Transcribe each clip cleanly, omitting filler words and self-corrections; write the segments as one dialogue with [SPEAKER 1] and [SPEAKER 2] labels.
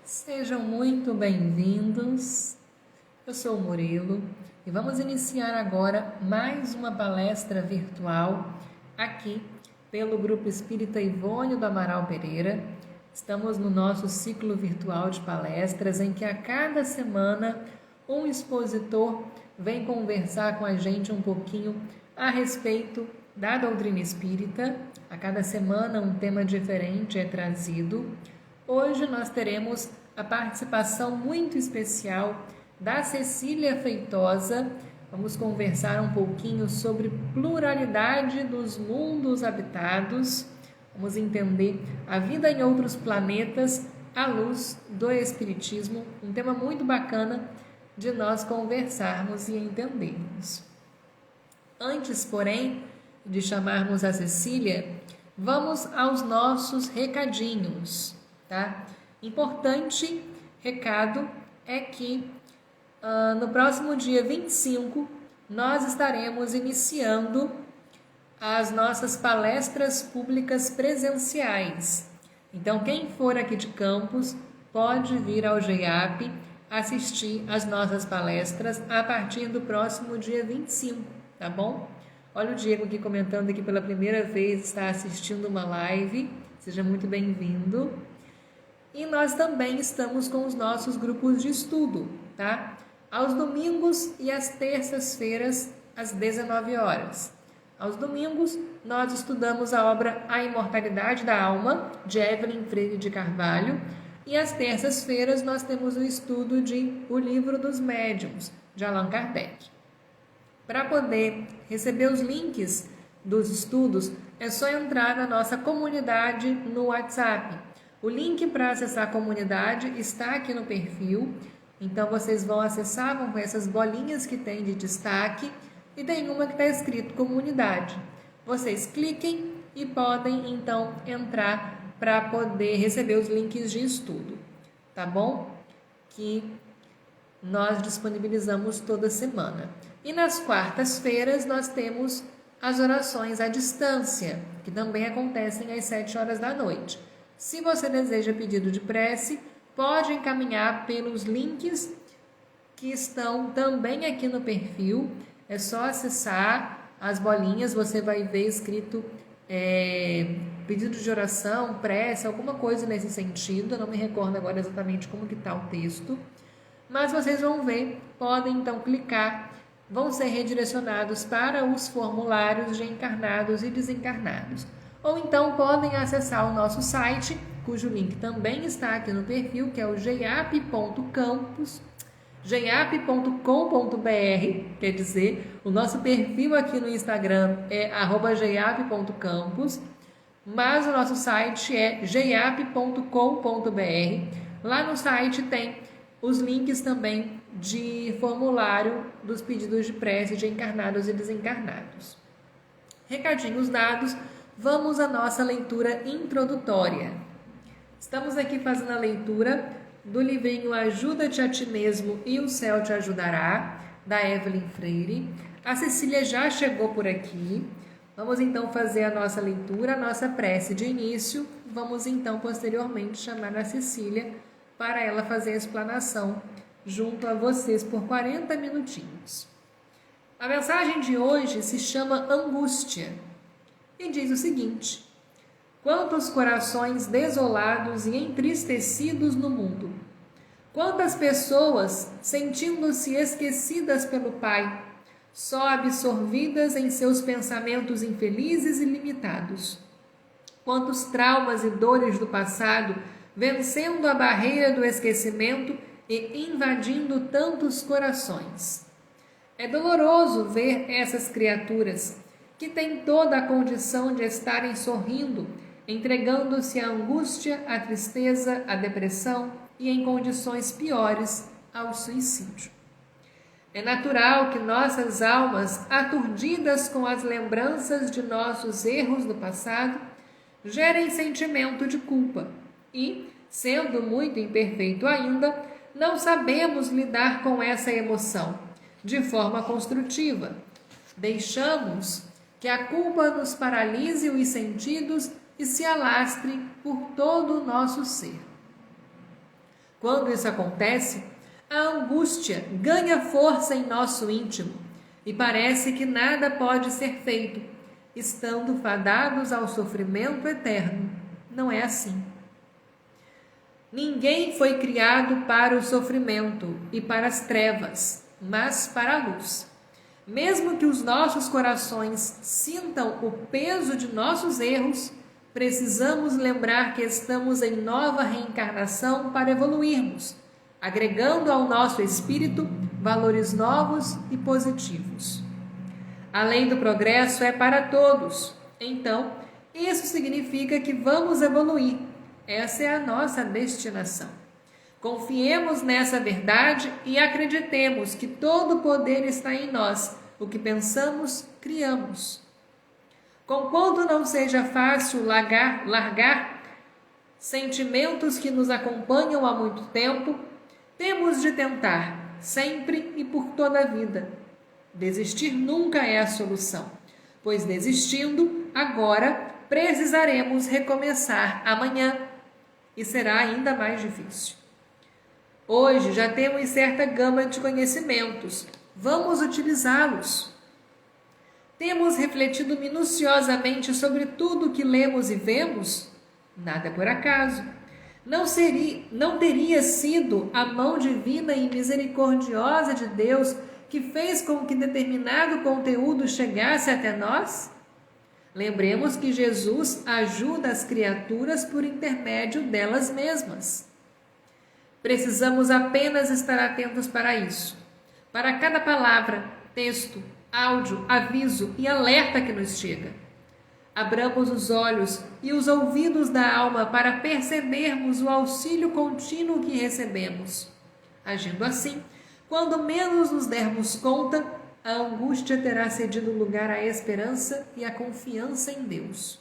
[SPEAKER 1] Sejam muito bem-vindos. Eu sou o Murilo e vamos iniciar agora mais uma palestra virtual aqui pelo Grupo Espírita Ivônio do Amaral Pereira. Estamos no nosso ciclo virtual de palestras em que a cada semana um expositor vem conversar com a gente um pouquinho a respeito da doutrina espírita. A cada semana um tema diferente é trazido. Hoje nós teremos a participação muito especial da Cecília Feitosa. Vamos conversar um pouquinho sobre pluralidade dos mundos habitados. Vamos entender a vida em outros planetas à luz do Espiritismo. Um tema muito bacana de nós conversarmos e entendermos. Antes, porém, de chamarmos a Cecília, vamos aos nossos recadinhos, tá? Importante recado é que no próximo dia 25 nós estaremos iniciando as nossas palestras públicas presenciais. Então, quem for aqui de Campos pode vir ao GEAP assistir as nossas palestras a partir do próximo dia 25, tá bom? Olha o Diego aqui comentando que pela primeira vez está assistindo uma live. Seja muito bem-vindo. E nós também estamos com os nossos grupos de estudo, tá? Aos domingos e às terças-feiras, às 19 horas. Aos domingos, nós estudamos a obra A Imortalidade da Alma, de Evelyn Freire de Carvalho. E às terças-feiras, nós temos o estudo de O Livro dos Médiuns, de Allan Kardec. Para poder receber os links dos estudos, é só entrar na nossa comunidade no WhatsApp. O link para acessar a comunidade está aqui no perfil. Então, vocês vão acessar, vão ver essas bolinhas que tem de destaque e tem uma que está escrito comunidade. Vocês cliquem e podem, então, entrar para poder receber os links de estudo, tá bom? Que nós disponibilizamos toda semana. E nas quartas-feiras nós temos as orações à distância, que também acontecem às 7 horas da noite. Se você deseja pedido de prece, pode encaminhar pelos links que estão também aqui no perfil. É só acessar as bolinhas, você vai ver escrito pedido de oração, prece, alguma coisa nesse sentido. Eu não me recordo agora exatamente como que está o texto. Mas vocês vão ver, podem então clicar, vão ser redirecionados para os formulários de encarnados e desencarnados. Ou então podem acessar o nosso site, cujo link também está aqui no perfil, que é o geap.campus, geap.com.br, quer dizer, o nosso perfil aqui no Instagram é @geap.campus, mas o nosso site é geap.com.br. Lá no site tem os links também de formulário dos pedidos de prece de encarnados e desencarnados. Recadinhos dados, vamos à nossa leitura introdutória. Estamos aqui fazendo a leitura do livrinho Ajuda-te a ti mesmo e o céu te ajudará, da Evelyn Freire. A Cecília já chegou por aqui. Vamos então fazer a nossa leitura, a nossa prece de início. Vamos então posteriormente chamar a Cecília para ela fazer a explanação junto a vocês por 40 minutinhos. A mensagem de hoje se chama Angústia e diz o seguinte: quantos corações desolados e entristecidos no mundo, quantas pessoas sentindo-se esquecidas pelo Pai, só absorvidas em seus pensamentos infelizes e limitados, quantos traumas e dores do passado vencendo a barreira do esquecimento e invadindo tantos corações. É doloroso ver essas criaturas que têm toda a condição de estarem sorrindo, entregando-se à angústia, à tristeza, à depressão e, em condições piores, ao suicídio. É natural que nossas almas, aturdidas com as lembranças de nossos erros do passado, gerem sentimento de culpa e, sendo muito imperfeito ainda, não sabemos lidar com essa emoção de forma construtiva. Deixamos que a culpa nos paralise os sentidos e se alastre por todo o nosso ser. Quando isso acontece, a angústia ganha força em nosso íntimo e parece que nada pode ser feito, estando fadados ao sofrimento eterno. Não é assim. Ninguém foi criado para o sofrimento e para as trevas, mas para a luz. Mesmo que os nossos corações sintam o peso de nossos erros, precisamos lembrar que estamos em nova reencarnação para evoluirmos, agregando ao nosso espírito valores novos e positivos. A lei do progresso é para todos, então isso significa que vamos evoluir. Essa é a nossa destinação. Confiemos nessa verdade e acreditemos que todo o poder está em nós. O que pensamos, criamos. Conquanto não seja fácil largar sentimentos que nos acompanham há muito tempo, temos de tentar, sempre e por toda a vida. Desistir nunca é a solução, pois desistindo, agora precisaremos recomeçar amanhã e será ainda mais difícil. Hoje já temos certa gama de conhecimentos. Vamos utilizá-los. Temos refletido minuciosamente sobre tudo o que lemos e vemos? Nada é por acaso. Não teria sido a mão divina e misericordiosa de Deus que fez com que determinado conteúdo chegasse até nós? Lembremos que Jesus ajuda as criaturas por intermédio delas mesmas. Precisamos apenas estar atentos para isso. Para cada palavra, texto, áudio, aviso e alerta que nos chega. Abramos os olhos e os ouvidos da alma para percebermos o auxílio contínuo que recebemos. Agindo assim, quando menos nos dermos conta, a angústia terá cedido lugar à esperança e à confiança em Deus.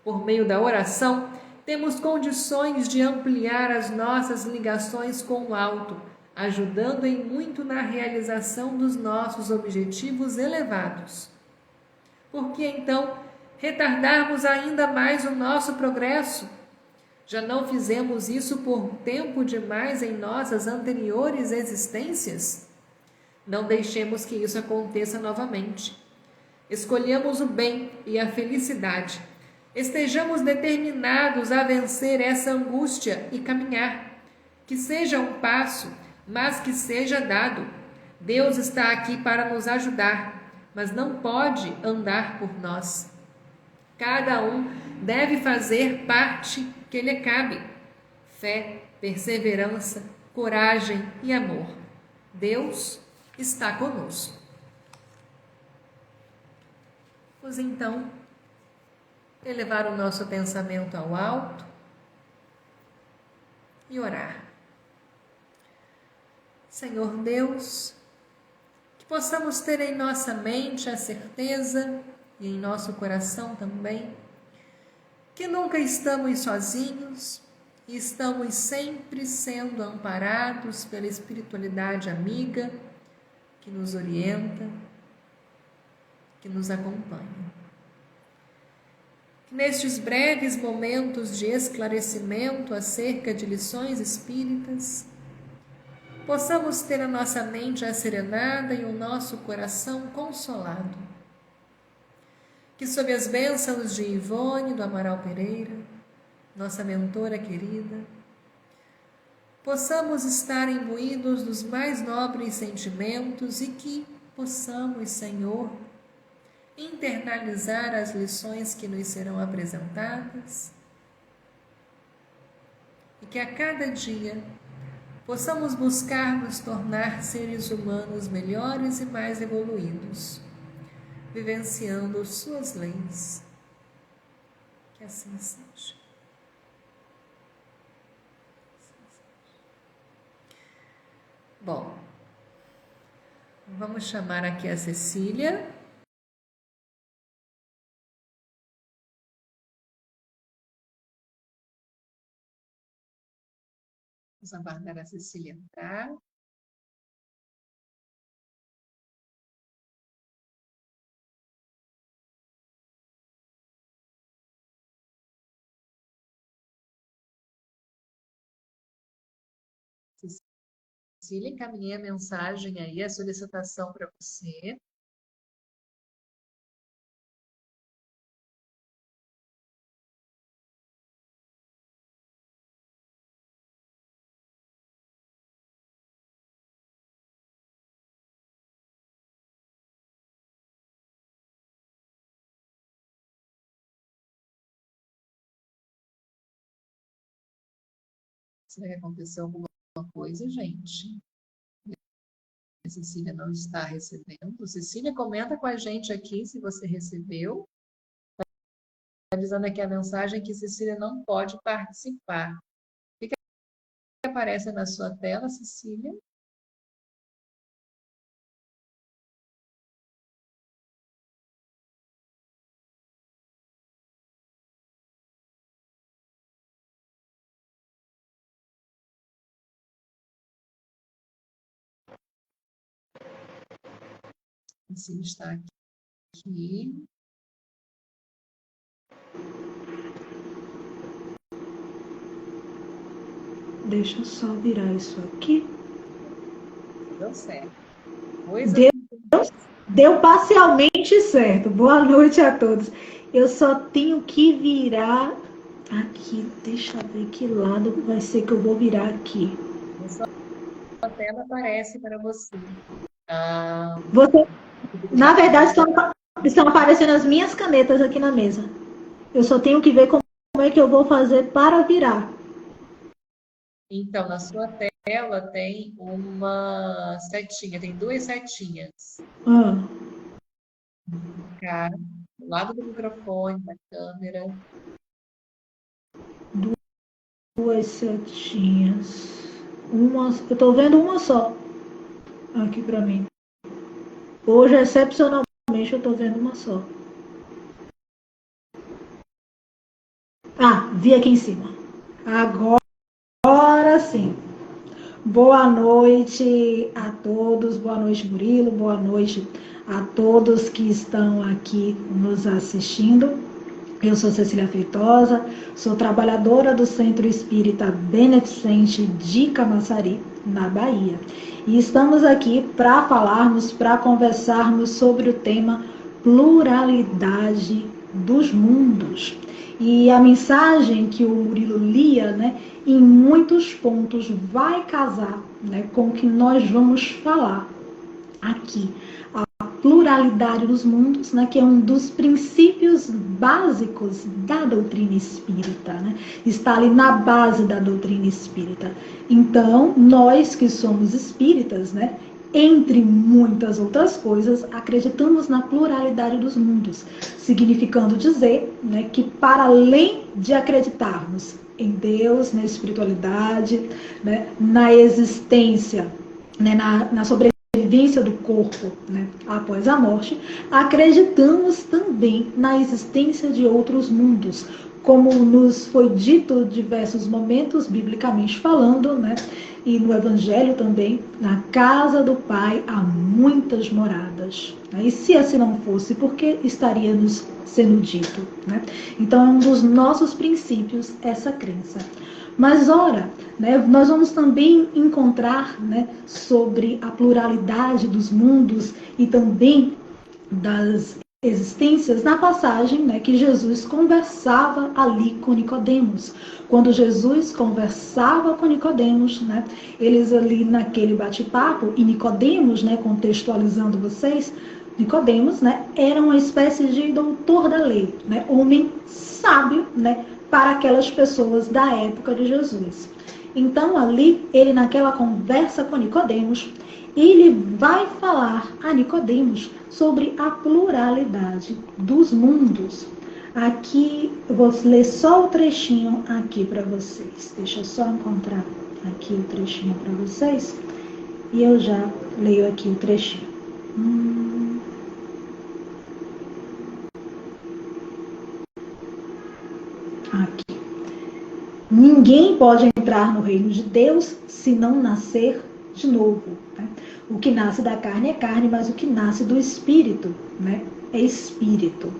[SPEAKER 1] Por meio da oração, temos condições de ampliar as nossas ligações com o alto, ajudando em muito na realização dos nossos objetivos elevados. Por que então retardarmos ainda mais o nosso progresso? Já não fizemos isso por tempo demais em nossas anteriores existências? Não deixemos que isso aconteça novamente. Escolhamos o bem e a felicidade. Estejamos determinados a vencer essa angústia e caminhar. Que seja um passo, mas que seja dado. Deus está aqui para nos ajudar, mas não pode andar por nós. Cada um deve fazer parte que lhe cabe. Fé, perseverança, coragem e amor. Deus está conosco. Vamos então elevar o nosso pensamento ao alto e orar. Senhor Deus, que possamos ter em nossa mente a certeza e em nosso coração também que nunca estamos sozinhos e estamos sempre sendo amparados pela espiritualidade amiga que nos orienta, que nos acompanha. Que nestes breves momentos de esclarecimento acerca de lições espíritas, possamos ter a nossa mente asserenada e o nosso coração consolado. Que sob as bênçãos de Ivone do Amaral Pereira, nossa mentora querida, possamos estar imbuídos dos mais nobres sentimentos e que possamos, Senhor, internalizar as lições que nos serão apresentadas e que a cada dia possamos buscar nos tornar seres humanos melhores e mais evoluídos, vivenciando suas leis. Que assim seja. Bom, vamos chamar aqui a Cecília. Vamos aguardar a Cecília entrar. Cecília, encaminhei a mensagem aí, a solicitação para você. Será que aconteceu alguma coisa, gente? A Cecília não está recebendo. Cecília, comenta com a gente aqui se você recebeu. Está avisando aqui a mensagem que Cecília não pode participar. O que aparece na sua tela, Cecília? Cecília está aqui.
[SPEAKER 2] Deixa eu só virar isso aqui.
[SPEAKER 1] Deu certo.
[SPEAKER 2] Deu parcialmente certo. Boa noite a todos. Eu só tenho que virar aqui. Deixa eu ver que lado vai ser que eu vou virar aqui.
[SPEAKER 1] A sua tela aparece para você.
[SPEAKER 2] Na verdade, estão aparecendo as minhas canetas aqui na mesa. Eu só tenho que ver como é que eu vou fazer para virar.
[SPEAKER 1] Então, na sua tela tem uma setinha, tem duas setinhas. Cara, do lado do microfone, da câmera.
[SPEAKER 2] Duas setinhas. Eu estou vendo uma só aqui para mim. Hoje, excepcionalmente, eu estou vendo uma só. Ah, vi aqui em cima. Agora sim. Boa noite a todos. Boa noite, Murilo. Boa noite a todos que estão aqui nos assistindo. Eu sou Cecília Feitosa, sou trabalhadora do Centro Espírita Beneficente de Camaçari, na Bahia. E estamos aqui para falarmos, para conversarmos sobre o tema pluralidade dos mundos. E a mensagem que o Murilo lia, né, em muitos pontos vai casar, né, com o que nós vamos falar aqui. A pluralidade dos mundos, né, que é um dos princípios básicos da doutrina espírita, né? Está ali na base da doutrina espírita. Então, nós que somos espíritas, né, entre muitas outras coisas, acreditamos na pluralidade dos mundos, significando dizer, né, que para além de acreditarmos em Deus, na espiritualidade, né, na existência, né, na sobrevivência do corpo, né, após a morte, acreditamos também na existência de outros mundos, como nos foi dito em diversos momentos, biblicamente falando, né, e no Evangelho também, na casa do Pai há muitas moradas. Né? E se assim não fosse, por que estaria nos sendo dito? Né? Então é um dos nossos princípios essa crença. Mas ora, né, nós vamos também encontrar, né, sobre a pluralidade dos mundos e também das existências na passagem, né, que Jesus conversava ali com Nicodemos. Quando Jesus conversava com Nicodemos, né, eles ali naquele bate-papo, e Nicodemos, né, contextualizando vocês, Nicodemos, né, era uma espécie de doutor da lei, né, homem sábio, né, para aquelas pessoas da época de Jesus. Então ali, ele naquela conversa com Nicodemos, ele vai falar a Nicodemos sobre a pluralidade dos mundos. Aqui, eu vou ler só o trechinho aqui para vocês. Deixa eu só encontrar aqui o trechinho para vocês. E eu já leio aqui o trechinho. Aqui. Ninguém pode entrar no reino de Deus se não nascer de novo. Né? O que nasce da carne é carne, mas o que nasce do espírito, né, é espírito.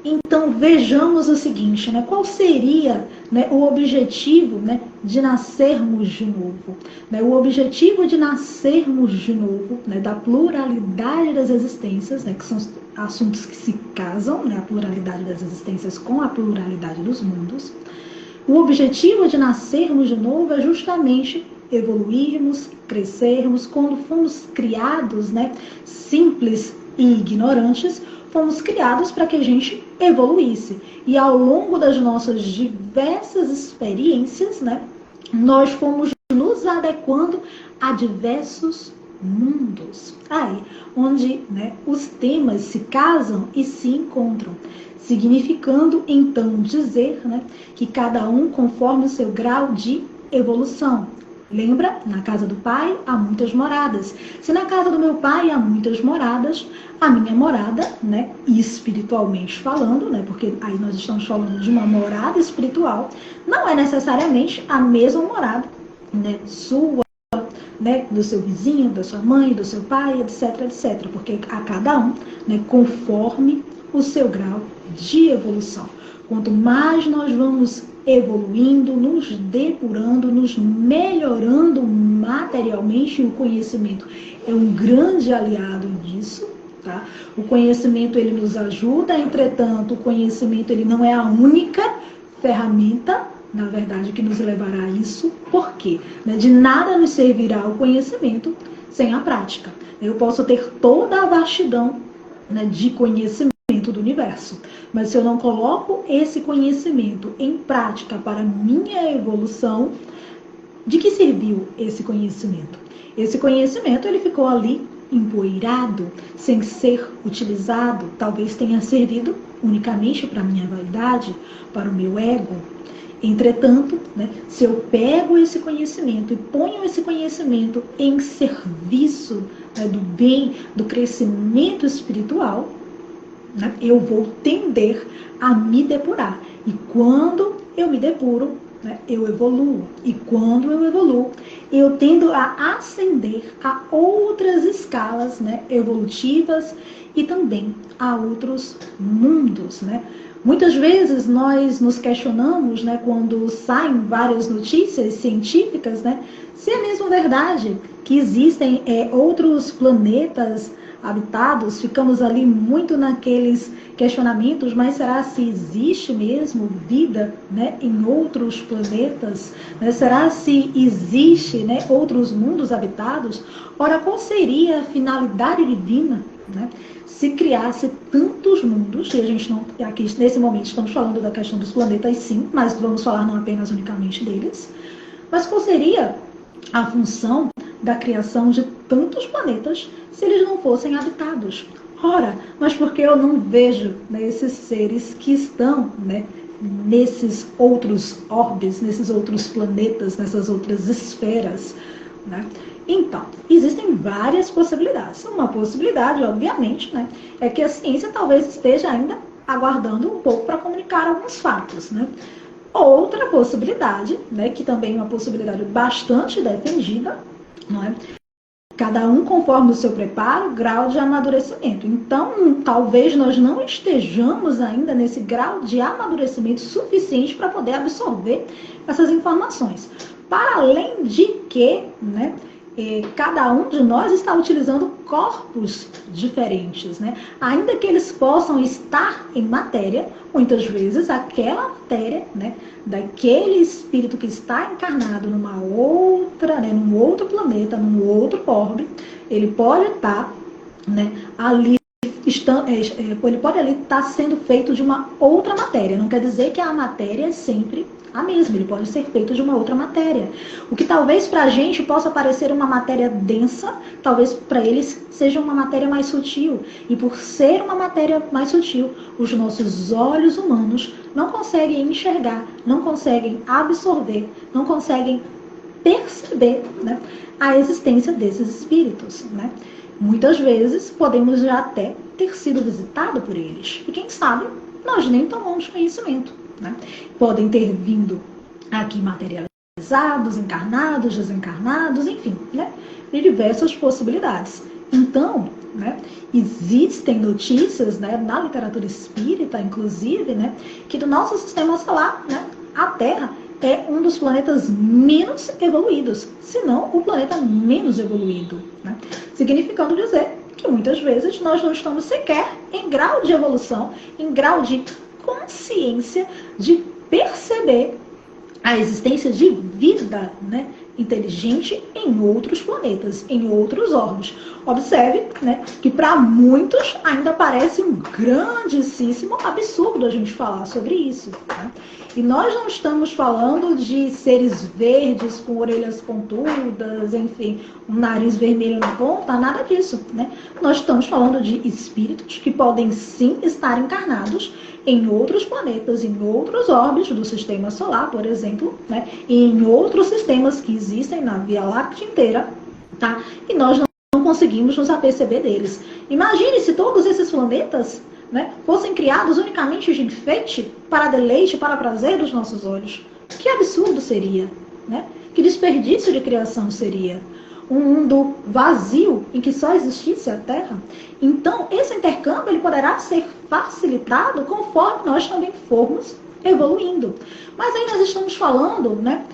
[SPEAKER 2] Então, vejamos o seguinte, né? Qual seria, né, o objetivo, né, de nascermos de novo? Né? O objetivo de nascermos de novo, né, da pluralidade das existências, né, que são assuntos que se casam, né, a pluralidade das existências com a pluralidade dos mundos. O objetivo de nascermos de novo é justamente evoluirmos, crescermos. Quando fomos criados, né, simples e ignorantes, fomos criados para que a gente evoluísse. E ao longo das nossas diversas experiências, né, nós fomos nos adequando a diversos mundos. Aí, onde, né, os temas se casam e se encontram, significando então dizer, né, que cada um conforme o seu grau de evolução. Lembra? Na casa do pai há muitas moradas. Se na casa do meu pai há muitas moradas, a minha morada, né, espiritualmente falando, né, porque aí nós estamos falando de uma morada espiritual, não é necessariamente a mesma morada, né, sua, né, do seu vizinho, da sua mãe, do seu pai, etc, etc, porque a cada um, né, conforme o seu grau de evolução. Quanto mais nós vamos evoluindo, nos depurando, nos melhorando materialmente, o conhecimento é um grande aliado disso, tá? O conhecimento ele nos ajuda, entretanto, o conhecimento ele não é a única ferramenta, na verdade, que nos levará a isso. Por quê? De nada nos servirá o conhecimento sem a prática. Eu posso ter toda a vastidão, né, de conhecimento do universo, mas se eu não coloco esse conhecimento em prática para minha evolução, de que serviu esse conhecimento? Esse conhecimento ele ficou ali empoeirado, sem ser utilizado, talvez tenha servido unicamente para a minha vaidade, para o meu ego. Entretanto, né, se eu pego esse conhecimento e ponho esse conhecimento em serviço, né, do bem, do crescimento espiritual, né, eu vou tender a me depurar. E quando eu me depuro, né, eu evoluo. E quando eu evoluo, eu tendo a ascender a outras escalas, né, evolutivas e também a outros mundos, né? Muitas vezes nós nos questionamos, né, quando saem várias notícias científicas, né, se é mesmo verdade que existem outros planetas habitados. Ficamos ali muito naqueles questionamentos, mas será se existe mesmo vida, né, em outros planetas? Né? Será se existe, né, outros mundos habitados? Ora, qual seria a finalidade divina, né, se criasse tantos mundos? E a gente não, aqui nesse momento estamos falando da questão dos planetas, sim, mas vamos falar não apenas unicamente deles. Mas qual seria a função da criação de tantos planetas se eles não fossem habitados? Ora, mas por que eu não vejo, né, esses seres que estão, né, nesses outros orbes, nesses outros planetas, nessas outras esferas, né? Então, existem várias possibilidades. Uma possibilidade, obviamente, né, é que a ciência talvez esteja ainda aguardando um pouco para comunicar alguns fatos, né? Outra possibilidade, né, que também é uma possibilidade bastante defendida, não é? Cada um conforme o seu preparo, grau de amadurecimento. Então, talvez nós não estejamos ainda nesse grau de amadurecimento suficiente para poder absorver essas informações. Para além de que, né, cada um de nós está utilizando corpos diferentes, né? Ainda que eles possam estar em matéria, muitas vezes aquela matéria, né, daquele espírito que está encarnado numa outra, né, num outro planeta, num outro orbe, ele pode estar, né, ali, ele pode ali estar sendo feito de uma outra matéria. Não quer dizer que a matéria é sempre a mesma, ele pode ser feito de uma outra matéria. O que talvez para a gente possa parecer uma matéria densa, talvez para eles seja uma matéria mais sutil. E por ser uma matéria mais sutil, os nossos olhos humanos não conseguem enxergar, não conseguem absorver, não conseguem perceber, né, a existência desses espíritos, né? Muitas vezes podemos já até ter sido visitados por eles. E quem sabe nós nem tomamos conhecimento, né? Podem ter vindo aqui materializados, encarnados, desencarnados, enfim, né? De diversas possibilidades. Então, né? Existem notícias, né, na literatura espírita, inclusive, né, que do nosso sistema solar, né, a Terra é um dos planetas menos evoluídos, se não o planeta menos evoluído, né? Significando dizer que muitas vezes nós não estamos sequer em grau de evolução, em grau de consciência, de perceber a existência de vida, né, inteligente em outros planetas, em outros órgãos. Observe, né, que para muitos ainda parece um grandíssimo absurdo a gente falar sobre isso, né? E nós não estamos falando de seres verdes com orelhas pontudas, enfim, um nariz vermelho na ponta, nada disso, né? Nós estamos falando de espíritos que podem sim estar encarnados em outros planetas, em outros órbitos do sistema solar, por exemplo, né? E em outros sistemas que existem na Via Láctea inteira, tá? E nós não conseguimos nos aperceber deles. Imagine se todos esses planetas, né, fossem criados unicamente de enfeite, para deleite, para prazer dos nossos olhos. Que absurdo seria, né? Que desperdício de criação seria. Um mundo vazio em que só existisse a Terra. Então, esse intercâmbio ele poderá ser facilitado conforme nós também formos evoluindo. Mas aí nós estamos falando, né,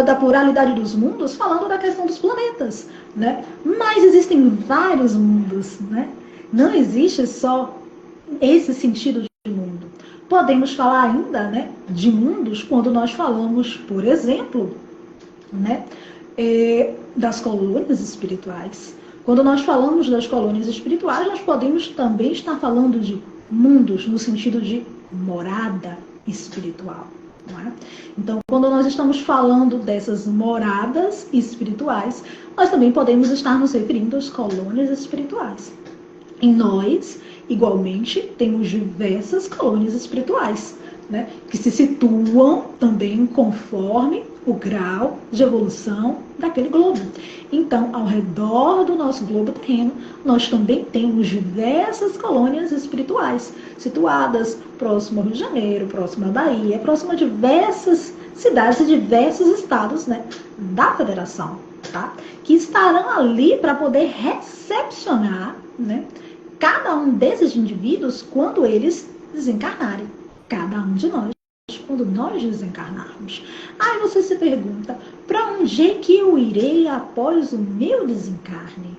[SPEAKER 2] da pluralidade dos mundos, falando da questão dos planetas, né? Mas existem vários mundos, né? Não existe só esse sentido de mundo. Podemos falar ainda, né, de mundos quando nós falamos, por exemplo, né, das colônias espirituais. Quando nós falamos das colônias espirituais, nós podemos também estar falando de mundos no sentido de morada espiritual. Não é? Então, quando nós estamos falando dessas moradas espirituais, nós também podemos estar nos referindo às colônias espirituais. Em nós, igualmente, temos diversas colônias espirituais, né, que se situam também conforme o grau de evolução daquele globo. Então, ao redor do nosso globo terreno, nós também temos diversas colônias espirituais, situadas próximo ao Rio de Janeiro, próximo à Bahia, próximo a diversas cidades e diversos estados, né, da federação, tá? Que estarão ali para poder recepcionar, né, cada um desses indivíduos quando eles desencarnarem. Cada um de nós, quando nós desencarnarmos. Aí você se pergunta, para onde é que eu irei após o meu desencarne?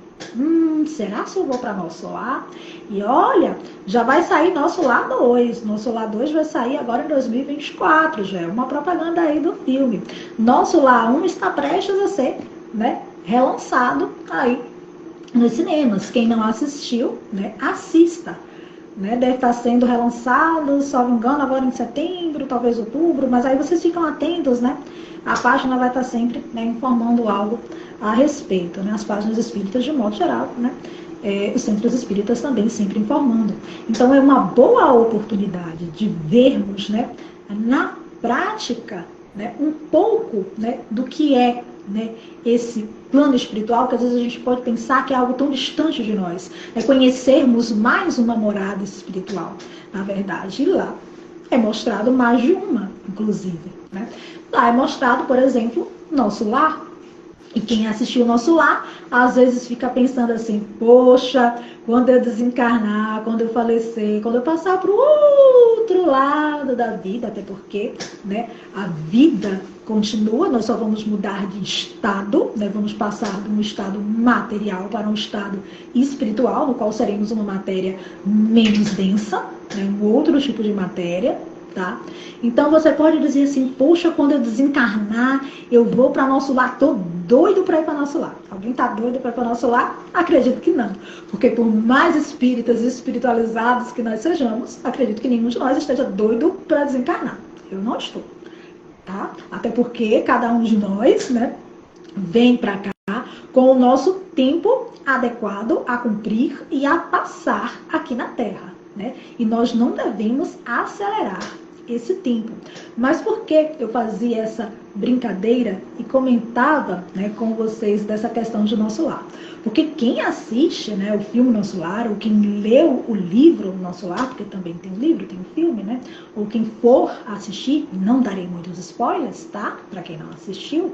[SPEAKER 2] Será que eu vou para nosso lar? E olha, já vai sair nosso lar 2. Nosso lar 2 vai sair agora em 2024, já é uma propaganda aí do filme. Nosso lar 1 está prestes a ser, né, relançado aí nos cinemas. Quem não assistiu, né, assista. Né, deve estar sendo relançado, se não me engano, agora em setembro, talvez outubro, mas aí vocês ficam atentos, né? A página vai estar sempre, né, informando algo a respeito, né? As páginas espíritas de modo geral, né? Os centros espíritas também sempre informando. Então é uma boa oportunidade de vermos, né, na prática, né, um pouco, né, do que é, né, esse plano espiritual, que às vezes a gente pode pensar que é algo tão distante de nós. É conhecermos mais uma morada espiritual. Na verdade, lá é mostrado mais de uma, inclusive, né? Lá é mostrado, por exemplo, nosso lar. E quem assistiu o nosso lar, às vezes fica pensando assim, poxa, quando eu desencarnar, quando eu falecer, quando eu passar para o outro lado da vida, até porque, né, a vida continua, nós só vamos mudar de estado, né, vamos passar de um estado material para um estado espiritual, no qual seremos uma matéria menos densa, né, um outro tipo de matéria. Tá? Então você pode dizer assim, poxa, quando eu desencarnar, eu vou para nosso lar, tô doido para ir para nosso lar. Alguém tá doido para ir para nosso lar? Acredito que não. Porque por mais espíritas e espiritualizados que nós sejamos, acredito que nenhum de nós esteja doido para desencarnar. Eu não estou. Tá? Até porque cada um de nós, né, vem para cá com o nosso tempo adequado a cumprir e a passar aqui na Terra, né? E nós não devemos acelerar esse tempo. Mas por que eu fazia essa brincadeira e comentava, né, com vocês dessa questão de Nosso Lar? Porque quem assiste, né, o filme Nosso Lar, ou quem leu o livro Nosso Lar, porque também tem o livro, tem o filme, né? Ou quem for assistir, não darei muitos spoilers, tá? Para quem não assistiu,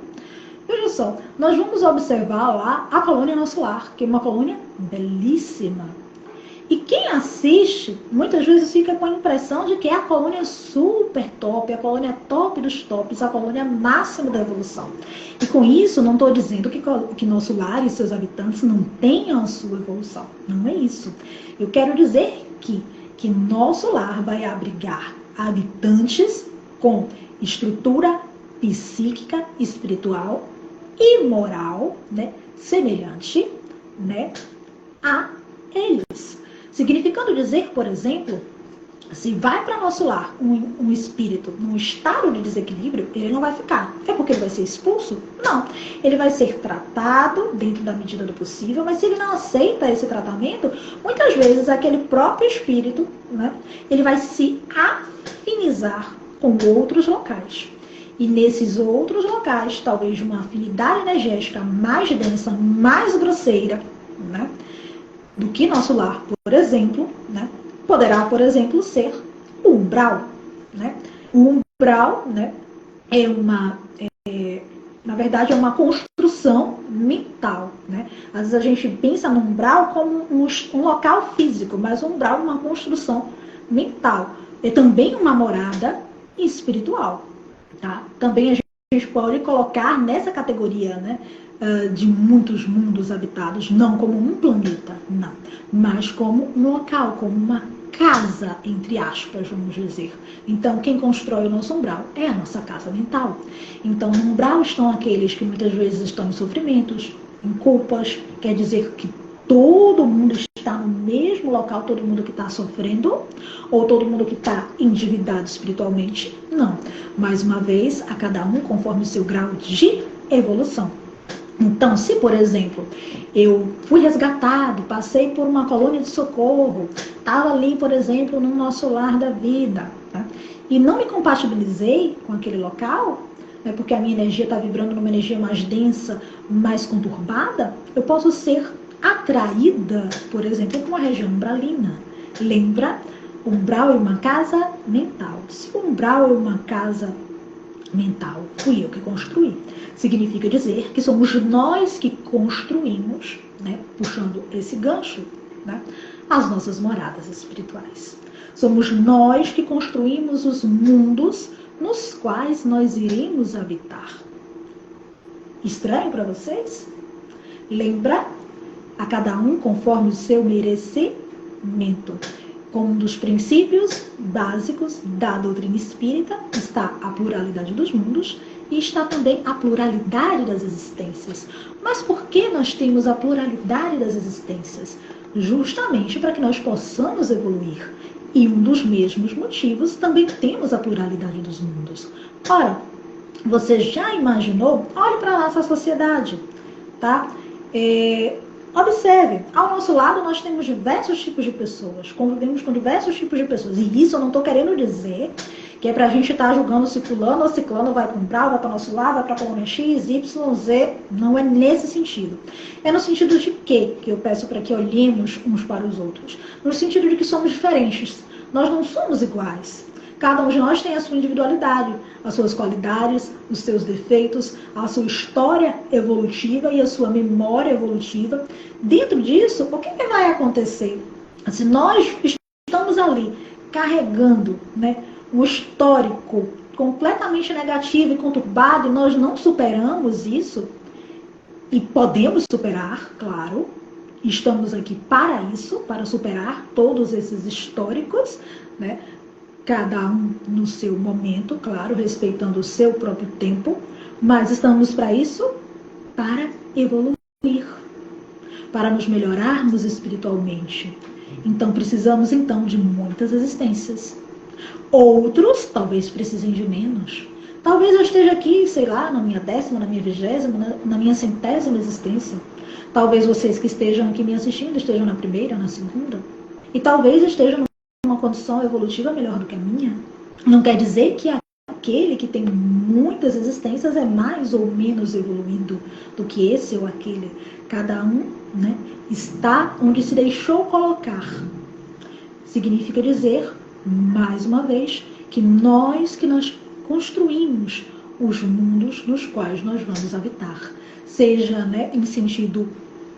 [SPEAKER 2] Veja só, nós vamos observar lá a colônia Nosso Lar, que é uma colônia belíssima. E quem assiste, muitas vezes fica com a impressão de que é a colônia super top, a colônia top dos tops, a colônia máxima da evolução. E com isso, não estou dizendo que Nosso Lar e seus habitantes não tenham a sua evolução. Não é isso. Eu quero dizer que Nosso Lar vai abrigar habitantes com estrutura psíquica, espiritual e moral, né, semelhante, né, a eles. Significando dizer, por exemplo, se vai para Nosso Lar um espírito num estado de desequilíbrio, ele não vai ficar. É porque ele vai ser expulso? Não. Ele vai ser tratado dentro da medida do possível, mas se ele não aceita esse tratamento, muitas vezes aquele próprio espírito, né, ele vai se afinizar com outros locais. E nesses outros locais, talvez uma afinidade energética mais densa, mais grosseira, né, do que Nosso Lar, por exemplo, né, poderá, por exemplo, ser o umbral. Né? O umbral, né, na verdade, é uma construção mental. Né? Às vezes a gente pensa no umbral como um local físico, mas o umbral é uma construção mental. É também uma morada espiritual. Tá? Também a gente pode colocar nessa categoria, né, de muitos mundos habitados, não como um planeta, não, mas como um local, como uma casa, entre aspas, vamos dizer. Então, quem constrói o nosso umbral é a nossa casa mental. Então, no umbral estão aqueles que muitas vezes estão em sofrimentos, em culpas, quer dizer que todo mundo está no mesmo local, todo mundo que está sofrendo, ou todo mundo que está endividado espiritualmente? Não. Mais uma vez, a cada um conforme o seu grau de evolução. Então, se, por exemplo, eu fui resgatado, passei por uma colônia de socorro, estava ali, por exemplo, no Nosso Lar da vida, tá? E não me compatibilizei com aquele local, né, porque a minha energia está vibrando numa energia mais densa, mais conturbada, eu posso ser atraída, por exemplo, para uma região umbralina. Lembra? Umbral é uma casa mental. Se o umbral é uma casa mental, fui eu que construí. Significa dizer que somos nós que construímos, né, puxando esse gancho, né, as nossas moradas espirituais. Somos nós que construímos os mundos nos quais nós iremos habitar. Estranho para vocês? Lembra? A cada um conforme o seu merecimento. Como um dos princípios básicos da doutrina espírita está a pluralidade dos mundos e está também a pluralidade das existências. Mas por que nós temos a pluralidade das existências? Justamente para que nós possamos evoluir. E um dos mesmos motivos também temos a pluralidade dos mundos. Ora, você já imaginou? Olhe para a nossa sociedade, tá? Observe, ao nosso lado nós temos diversos tipos de pessoas, convivemos com diversos tipos de pessoas. E isso eu não estou querendo dizer que é para a gente estar julgando se fulano ou ciclano vai para um umbral, vai para o nosso lado, vai para a colônia X, Y, Z. Não é nesse sentido. É no sentido de quê? Que eu peço para que olhemos uns para os outros. No sentido de que somos diferentes. Nós não somos iguais. Cada um de nós tem a sua individualidade, as suas qualidades, os seus defeitos, a sua história evolutiva e a sua memória evolutiva. Dentro disso, o que vai acontecer? Se nós estamos ali carregando, né, um histórico completamente negativo e conturbado e nós não superamos isso, e podemos superar, claro, estamos aqui para isso, para superar todos esses históricos, né? Cada um no seu momento, claro, respeitando o seu próprio tempo, mas estamos para isso, para evoluir, para nos melhorarmos espiritualmente. Então, precisamos, então, de muitas existências. Outros, talvez, precisem de menos. Talvez eu esteja aqui, sei lá, na minha 10ª, na minha 20ª, na minha 100ª existência. Talvez vocês que estejam aqui me assistindo estejam na 1ª, na 2ª. E talvez estejam uma condição evolutiva melhor do que a minha. Não quer dizer que aquele que tem muitas existências é mais ou menos evoluído do que esse ou aquele. Cada um, né, está onde se deixou colocar. Significa dizer, mais uma vez, que nós construímos os mundos nos quais nós vamos habitar. Seja, né, em sentido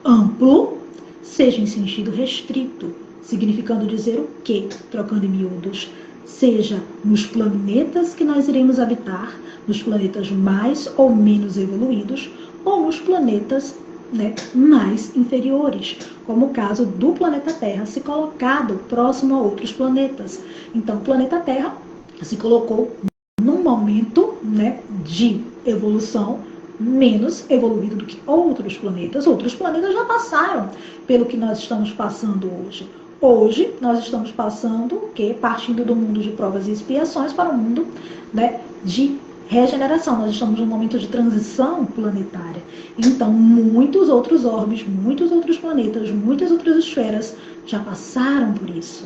[SPEAKER 2] amplo, seja em sentido restrito, significando dizer o quê? Trocando em miúdos. Seja nos planetas que nós iremos habitar, nos planetas mais ou menos evoluídos, ou nos planetas, né, mais inferiores, como o caso do planeta Terra se colocado próximo a outros planetas. Então, o planeta Terra se colocou num momento, né, de evolução menos evoluído do que outros planetas. Outros planetas já passaram pelo que nós estamos passando hoje. Hoje, nós estamos passando o quê? Partindo do mundo de provas e expiações para o mundo, né, de regeneração. Nós estamos num momento de transição planetária. Então, muitos outros orbes, muitos outros planetas, muitas outras esferas já passaram por isso.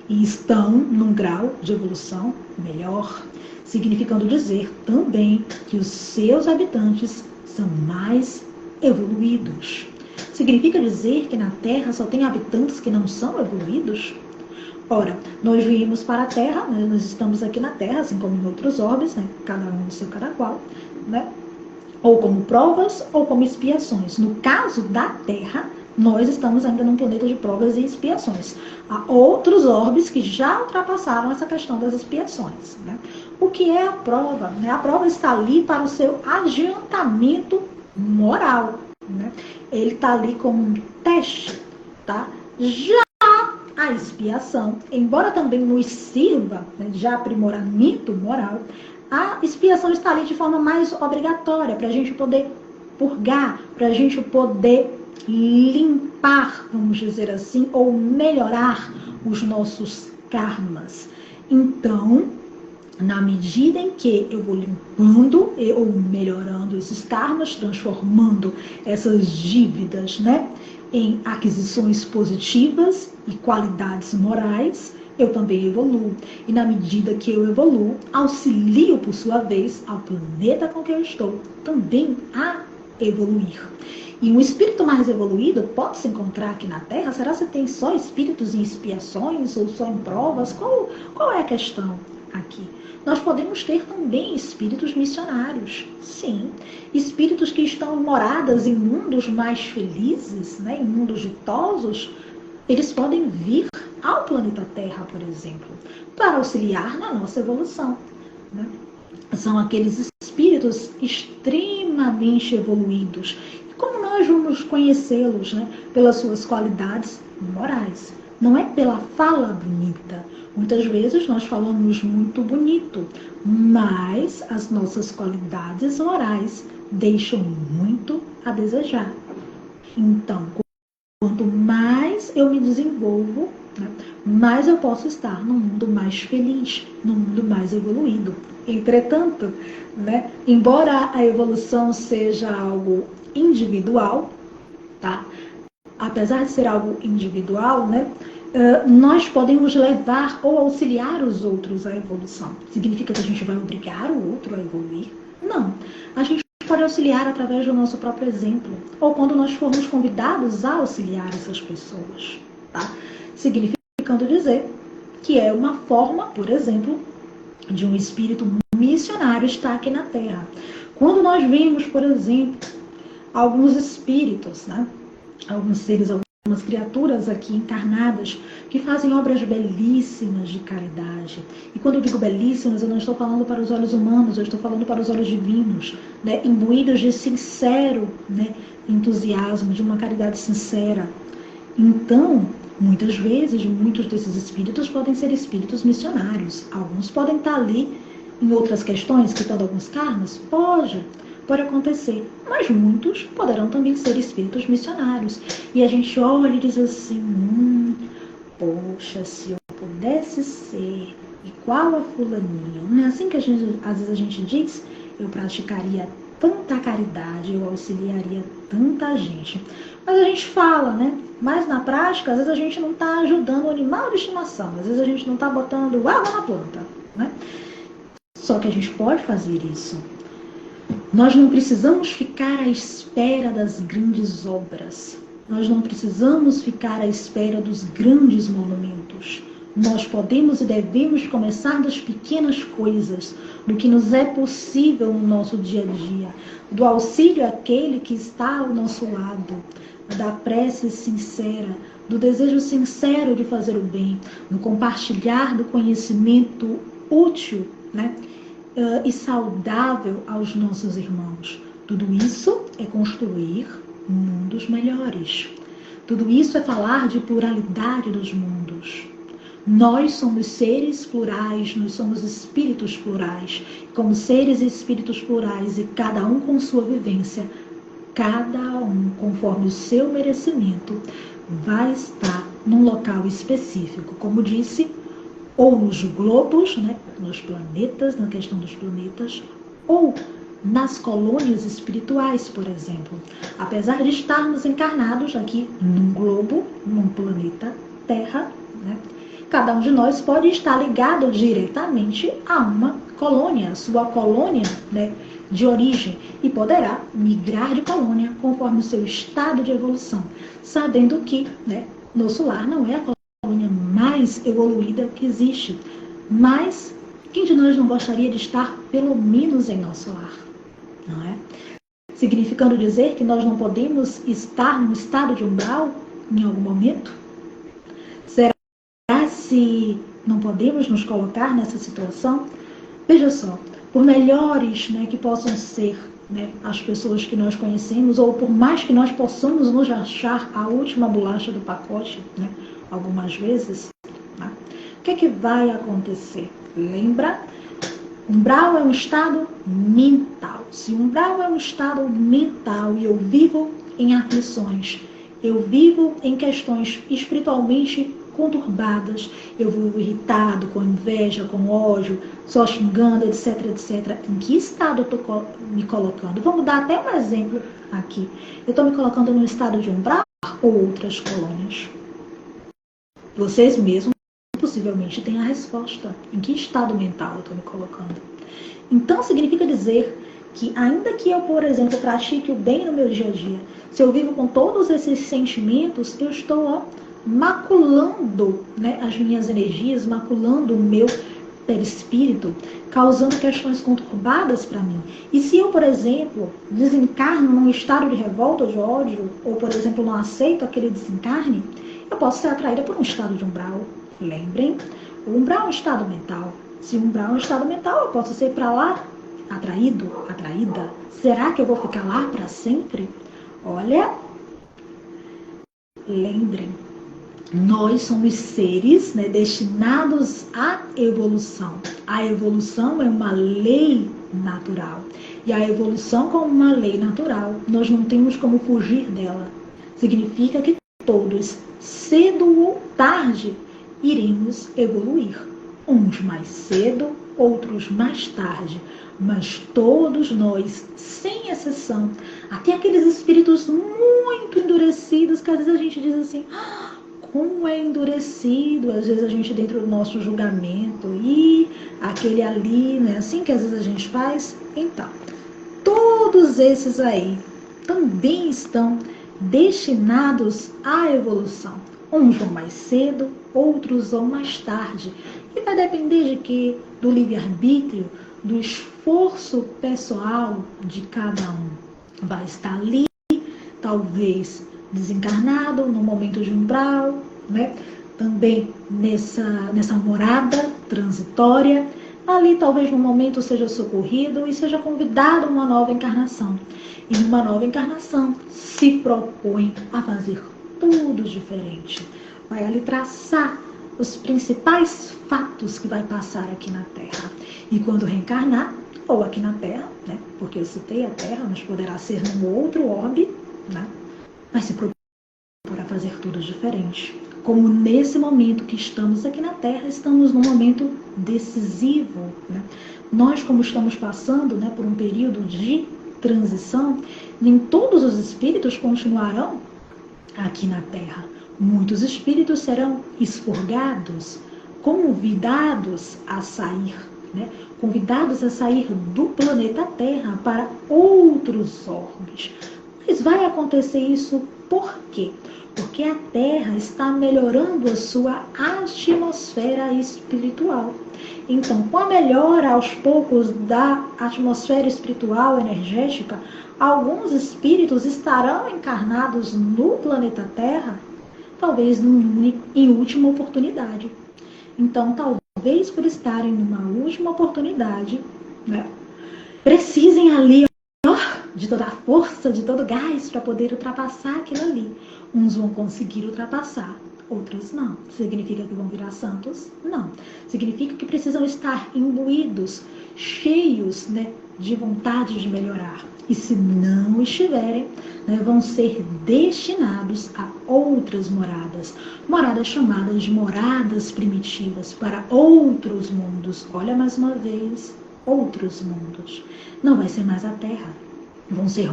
[SPEAKER 2] E estão num grau de evolução melhor, significando dizer também que os seus habitantes são mais evoluídos. Significa dizer que na Terra só tem habitantes que não são evoluídos? Ora, nós viemos para a Terra, né? Nós estamos aqui na Terra, assim como em outros orbes, né? Cada um no seu cada qual, né? Ou como provas ou como expiações. No caso da Terra, nós estamos ainda num planeta de provas e expiações. Há outros orbes que já ultrapassaram essa questão das expiações, né? O que é a prova? Né? A prova está ali para o seu adiantamento moral, né? Ele está ali como um teste, tá? Já a expiação, embora também nos sirva, né, de aprimoramento moral, a expiação está ali de forma mais obrigatória, para a gente poder purgar, para a gente poder limpar, vamos dizer assim, ou melhorar os nossos karmas. Então, na medida em que eu vou limpando ou melhorando esses karmas, transformando essas dívidas, né, em aquisições positivas e qualidades morais, eu também evoluo. E na medida que eu evoluo, auxilio, por sua vez, ao planeta com que eu estou também a evoluir. E um espírito mais evoluído pode se encontrar aqui na Terra? Será que tem só espíritos em expiações ou só em provas? Qual é a questão aqui? Nós podemos ter também espíritos missionários, sim. Espíritos que estão moradas em mundos mais felizes, né, em mundos ditosos. Eles podem vir ao planeta Terra, por exemplo, para auxiliar na nossa evolução, né? São aqueles espíritos extremamente evoluídos. E como nós vamos conhecê-los, né? Pelas suas qualidades morais. Não é pela fala bonita. Muitas vezes nós falamos muito bonito, mas as nossas qualidades morais deixam muito a desejar. Então, quanto mais eu me desenvolvo, né, mais eu posso estar num mundo mais feliz, num mundo mais evoluído. Entretanto, né, embora a evolução seja algo individual, tá? Apesar de ser algo individual, né, nós podemos levar ou auxiliar os outros à evolução. Significa que a gente vai obrigar o outro a evoluir? Não. A gente pode auxiliar através do nosso próprio exemplo, ou quando nós formos convidados a auxiliar essas pessoas, tá? Significando dizer que é uma forma, por exemplo, de um espírito missionário estar aqui na Terra. Quando nós vemos, por exemplo, alguns espíritos, né? Alguns seres, algumas criaturas aqui encarnadas que fazem obras belíssimas de caridade. E quando eu digo belíssimas, eu não estou falando para os olhos humanos, eu estou falando para os olhos divinos, né? Imbuídos de sincero, né, entusiasmo, de uma caridade sincera. Então, muitas vezes, muitos desses espíritos podem ser espíritos missionários. Alguns podem estar ali em outras questões, quitando alguns karmas. Pode acontecer, mas muitos poderão também ser espíritos missionários. E a gente olha e diz assim, poxa, se eu pudesse ser igual a fulaninho, não é assim que às vezes a gente diz? Eu praticaria tanta caridade, eu auxiliaria tanta gente. Mas a gente fala, né? Mas na prática, às vezes a gente não está ajudando o animal de estimação, às vezes a gente não está botando água na planta, né? Só que a gente pode fazer isso. Nós não precisamos ficar à espera das grandes obras. Nós não precisamos ficar à espera dos grandes monumentos. Nós podemos e devemos começar das pequenas coisas, do que nos é possível no nosso dia a dia, do auxílio àquele que está ao nosso lado, da prece sincera, do desejo sincero de fazer o bem, no compartilhar do conhecimento útil, né, e saudável aos nossos irmãos. Tudo isso é construir mundos melhores. Tudo isso é falar de pluralidade dos mundos. Nós somos seres plurais, nós somos espíritos plurais. Como seres e espíritos plurais, e cada um com sua vivência, cada um conforme o seu merecimento, vai estar num local específico. Como disse, ou nos globos, né, nos planetas, na questão dos planetas, ou nas colônias espirituais, por exemplo. Apesar de estarmos encarnados aqui num globo, num planeta Terra, né, cada um de nós pode estar ligado diretamente a uma colônia, a sua colônia, né, de origem, e poderá migrar de colônia conforme o seu estado de evolução, sabendo que, né, nosso lar não é a colônia mais evoluída que existe, mas quem de nós não gostaria de estar pelo menos em nosso lar, não é? Significando dizer que nós não podemos estar num estado de umbral em algum momento? Será se não podemos nos colocar nessa situação? Veja só, por melhores, né, que possam ser, né, as pessoas que nós conhecemos, ou por mais que nós possamos nos achar a última bolacha do pacote, né, algumas vezes, né, o que é que vai acontecer? Lembra? Umbral é um estado mental. Se umbral é um estado mental e eu vivo em aflições, eu vivo em questões espiritualmente conturbadas, eu vivo irritado, com inveja, com ódio, só xingando, etc, etc. Em que estado eu estou me colocando? Vamos dar até um exemplo aqui. Eu estou me colocando num estado de umbral ou outras colônias? Vocês mesmos possivelmente têm a resposta. Em que estado mental eu estou me colocando? Então, significa dizer que ainda que eu, por exemplo, pratique o bem no meu dia a dia, se eu vivo com todos esses sentimentos, eu estou maculando, né, as minhas energias, maculando o meu perispírito, causando questões conturbadas para mim. E se eu, por exemplo, desencarno num estado de revolta ou de ódio, ou, por exemplo, não aceito aquele desencarne, eu posso ser atraída por um estado de umbral. Lembrem, o umbral é um estado mental. Se o umbral é um estado mental, eu posso ser para lá atraído, atraída. Será que eu vou ficar lá para sempre? Olha, lembrem, nós somos seres, né, destinados à evolução. A evolução é uma lei natural. E a evolução, como uma lei natural, nós não temos como fugir dela. Significa que todos, cedo ou tarde, iremos evoluir. Uns mais cedo, outros mais tarde. Mas todos nós, sem exceção, até aqueles espíritos muito endurecidos, que às vezes a gente diz assim, como é endurecido, às vezes a gente dentro do nosso julgamento, e aquele ali, né, assim que às vezes a gente faz. Então, todos esses aí também estão destinados à evolução. Uns vão mais cedo, outros vão mais tarde. E vai depender de quê? Do livre-arbítrio, do esforço pessoal de cada um. Vai estar ali, talvez desencarnado, no momento de umbral, né? Também nessa morada transitória. Ali talvez no momento seja socorrido e seja convidado a uma nova encarnação. E numa nova encarnação se propõe a fazer tudo diferente. Vai ali traçar os principais fatos que vai passar aqui na Terra. E quando reencarnar, ou aqui na Terra, né? Porque eu citei a Terra, mas poderá ser num outro orbe, né? Vai se propor a fazer tudo diferente. Como nesse momento que estamos aqui na Terra, estamos num momento decisivo, né? Nós, como estamos passando, né, por um período de transição, nem todos os espíritos continuarão aqui na Terra. Muitos espíritos serão expurgados, convidados a sair, né? Convidados a sair do planeta Terra para outros orbes. Mas vai acontecer isso por quê? Porque a Terra está melhorando a sua atmosfera espiritual. Então, com a melhora aos poucos da atmosfera espiritual energética, alguns espíritos estarão encarnados no planeta Terra, talvez em última oportunidade. Então, talvez por estarem numa última oportunidade, né, precisem ali de toda a força, de todo o gás para poder ultrapassar aquilo ali. Uns vão conseguir ultrapassar, outros não. Significa que vão virar santos? Não. Significa que precisam estar imbuídos, cheios, né, de vontade de melhorar. E se não estiverem, né, vão ser destinados a outras moradas. Moradas chamadas de moradas primitivas, para outros mundos. Olha mais uma vez, outros mundos. Não vai ser mais a Terra. Vão ser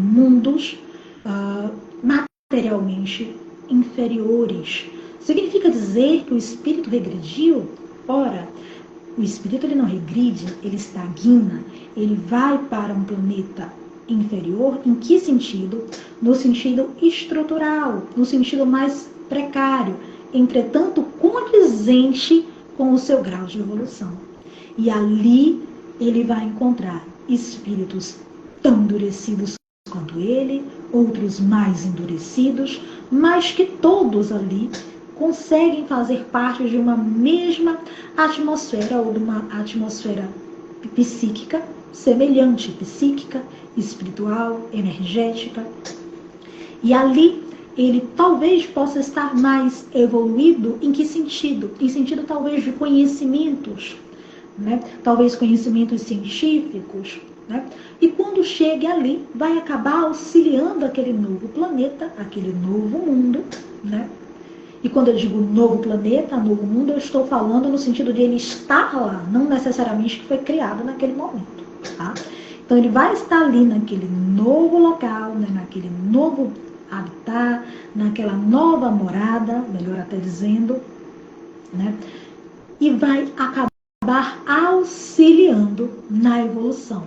[SPEAKER 2] mundos materialmente inferiores. Significa dizer que o espírito regrediu? Ora, o espírito ele não regride, ele estagna, ele vai para um planeta inferior. Em que sentido? No sentido estrutural, no sentido mais precário, entretanto condizente com o seu grau de evolução. E ali ele vai encontrar espíritos tão endurecidos quanto ele, outros mais endurecidos, mas que todos ali conseguem fazer parte de uma mesma atmosfera ou de uma atmosfera psíquica, semelhante, psíquica, espiritual, energética. E ali ele talvez possa estar mais evoluído. Em que sentido? Em sentido talvez de conhecimentos, né? Talvez conhecimentos científicos, né? E quando chegue ali, vai acabar auxiliando aquele novo planeta, aquele novo mundo, né? E quando eu digo novo planeta, novo mundo, eu estou falando no sentido de ele estar lá, não necessariamente que foi criado naquele momento, tá? Então ele vai estar ali naquele novo local, né? Naquele novo habitat, naquela nova morada, melhor até dizendo, né? E vai acabar auxiliando na evolução,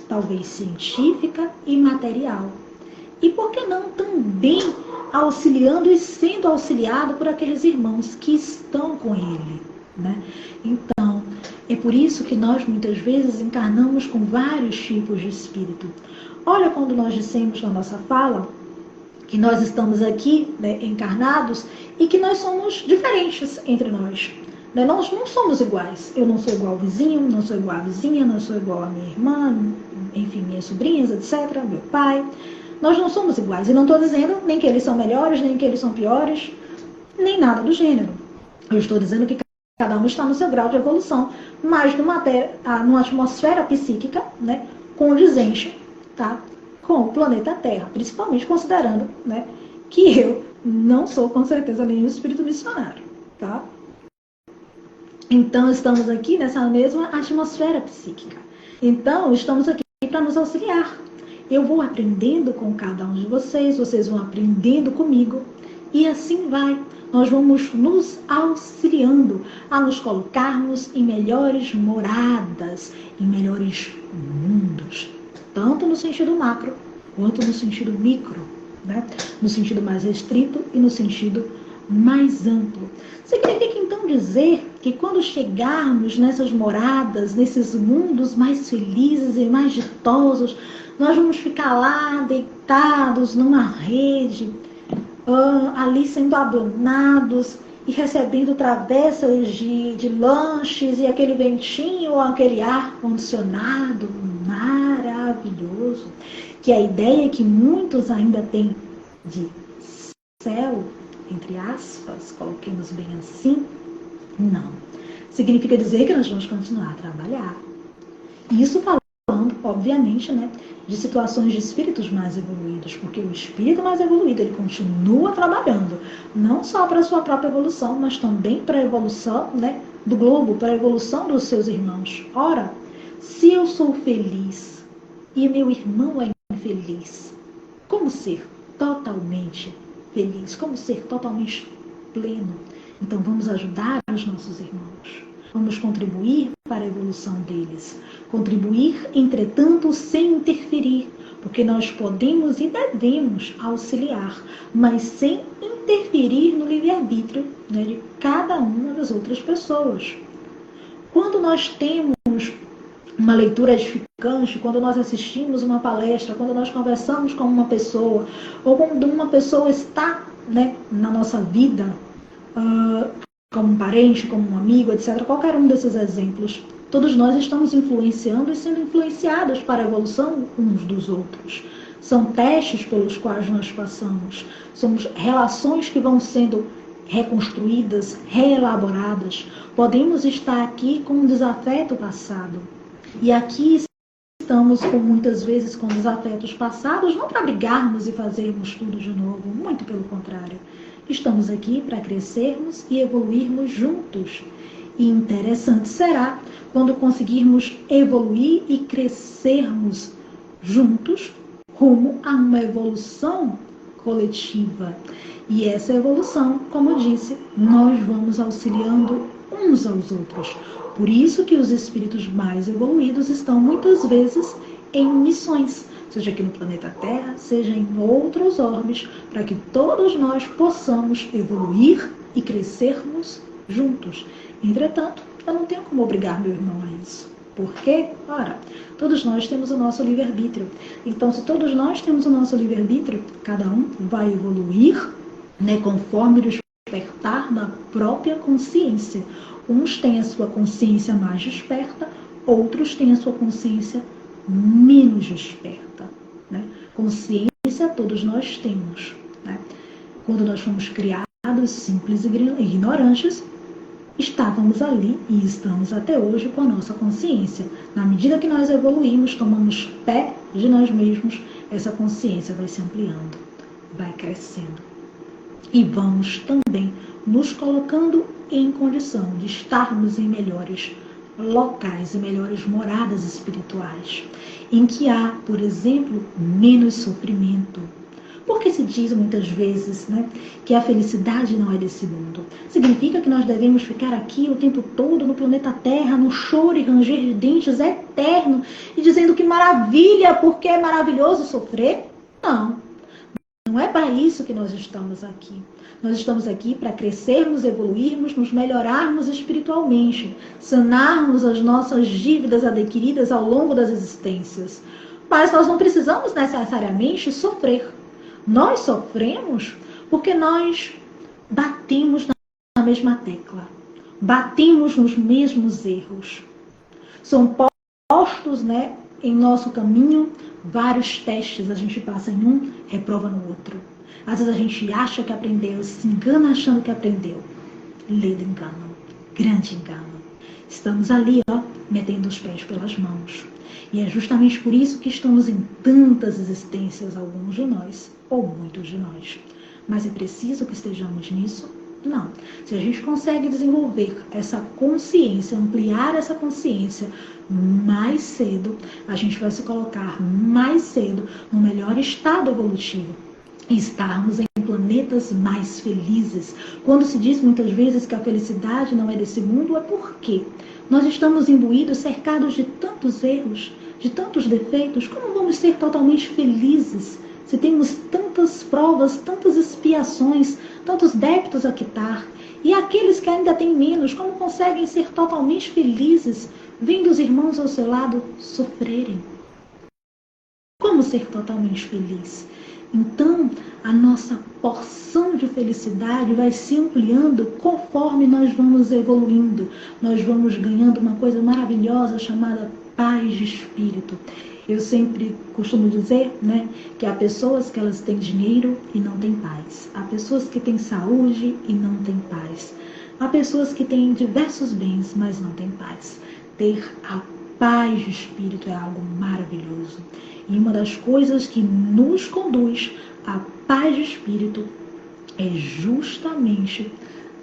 [SPEAKER 2] talvez científica e material. E por que não também auxiliando e sendo auxiliado por aqueles irmãos que estão com ele, né? Então, é por isso que nós muitas vezes encarnamos com vários tipos de espírito. Olha, quando nós dissemos na nossa fala que nós estamos aqui, né, encarnados, e que nós somos diferentes entre nós. Nós não somos iguais. Eu não sou igual ao vizinho, não sou igual à vizinha, não sou igual à minha irmã, enfim, minhas sobrinhas, etc., meu pai. Nós não somos iguais. E não estou dizendo nem que eles são melhores, nem que eles são piores, nem nada do gênero. Eu estou dizendo que cada um está no seu grau de evolução, mas numa atmosfera psíquica, né, condizente, tá, com o planeta Terra, principalmente considerando, né, que eu não sou com certeza nenhum espírito missionário, tá? Então estamos aqui nessa mesma atmosfera psíquica. Então estamos aqui para nos auxiliar. Eu vou aprendendo com cada um de vocês, vocês vão aprendendo comigo, e assim vai. Nós vamos nos auxiliando a nos colocarmos em melhores moradas, em melhores mundos, tanto no sentido macro quanto no sentido micro, né? No sentido mais restrito e no sentido mais amplo. Significa então dizer que quando chegarmos nessas moradas, nesses mundos mais felizes e mais ditosos, nós vamos ficar lá deitados numa rede, ali sendo abandonados e recebendo travessas de lanches e aquele ventinho, aquele ar condicionado maravilhoso, que a ideia que muitos ainda têm de céu, entre aspas, coloquemos bem assim, não. Significa dizer que nós vamos continuar a trabalhar. Isso falando, obviamente, né, de situações de espíritos mais evoluídos, porque o espírito mais evoluído, ele continua trabalhando, não só para a sua própria evolução, mas também para a evolução, né, do globo, para a evolução dos seus irmãos. Ora, se eu sou feliz e meu irmão é infeliz, como ser totalmente feliz, como ser totalmente pleno? Então vamos ajudar os nossos irmãos, vamos contribuir para a evolução deles, contribuir, entretanto, sem interferir, porque porque nós podemos e devemos auxiliar, mas sem interferir no livre-arbítrio, né, de cada uma das outras pessoas. Quando nós temos uma leitura edificante, quando nós assistimos uma palestra, quando nós conversamos com uma pessoa, ou quando uma pessoa está, né, na nossa vida, como um parente, como um amigo, etc., qualquer um desses exemplos, todos nós estamos influenciando e sendo influenciados para a evolução uns dos outros. São testes pelos quais nós passamos, somos relações que vão sendo reconstruídas, reelaboradas. Podemos estar aqui com um desafeto passado. E aqui estamos muitas vezes com desafetos passados, não para brigarmos e fazermos tudo de novo, muito pelo contrário. Estamos aqui para crescermos e evoluirmos juntos. E interessante será quando conseguirmos evoluir e crescermos juntos rumo a uma evolução coletiva. E essa evolução, como eu disse, nós vamos auxiliando uns aos outros. Por isso que os espíritos mais evoluídos estão muitas vezes em missões, seja aqui no planeta Terra, seja em outros orbes, para que todos nós possamos evoluir e crescermos juntos. Entretanto, eu não tenho como obrigar meu irmão a isso. Por quê? Ora, todos nós temos o nosso livre-arbítrio. Então, se todos nós temos o nosso livre-arbítrio, cada um vai evoluir, né, conforme o despertar da própria consciência. Uns têm a sua consciência mais desperta, outros têm a sua consciência menos desperta. Né? Consciência todos nós temos. Né? Quando nós fomos criados simples e ignorantes, estávamos ali e estamos até hoje com a nossa consciência. Na medida que nós evoluímos, tomamos pé de nós mesmos, essa consciência vai se ampliando, vai crescendo. E vamos também nos colocando em condição de estarmos em melhores locais e melhores moradas espirituais, em que há, por exemplo, menos sofrimento. Porque se diz muitas vezes, né, que a felicidade não é desse mundo. Significa que nós devemos ficar aqui o tempo todo no planeta Terra, no choro e ranger de dentes eterno, e dizendo que maravilha, porque é maravilhoso sofrer? Não. Não é para isso que nós estamos aqui. Nós estamos aqui para crescermos, evoluirmos, nos melhorarmos espiritualmente, sanarmos as nossas dívidas adquiridas ao longo das existências. Mas nós não precisamos necessariamente sofrer. Nós sofremos porque nós batemos na mesma tecla, batemos nos mesmos erros. São postos, né, em nosso caminho vários testes, a gente passa em um, reprova no outro. Às vezes a gente acha que aprendeu, se engana achando que aprendeu. Ledo engano, grande engano. Estamos ali, metendo os pés pelas mãos. E é justamente por isso que estamos em tantas existências, alguns de nós, ou muitos de nós. Mas é preciso que estejamos nisso? Não. Se a gente consegue desenvolver essa consciência, ampliar essa consciência mais cedo, a gente vai se colocar mais cedo no melhor estado evolutivo. E estarmos em planetas mais felizes. Quando se diz muitas vezes que a felicidade não é desse mundo, é porque nós estamos imbuídos, cercados de tantos erros, de tantos defeitos. Como vamos ser totalmente felizes se temos tantas provas, tantas expiações, tantos débitos a quitar? E aqueles que ainda têm menos, como conseguem ser totalmente felizes, vendo os irmãos ao seu lado sofrerem? Como ser totalmente feliz? Então, a nossa porção de felicidade vai se ampliando conforme nós vamos evoluindo. Nós vamos ganhando uma coisa maravilhosa chamada paz de espírito. Eu sempre costumo dizer, né, que há pessoas que elas têm dinheiro e não têm paz. Há pessoas que têm saúde e não têm paz. Há pessoas que têm diversos bens, mas não têm paz. Ter a paz de espírito é algo maravilhoso. E uma das coisas que nos conduz à paz de espírito é justamente,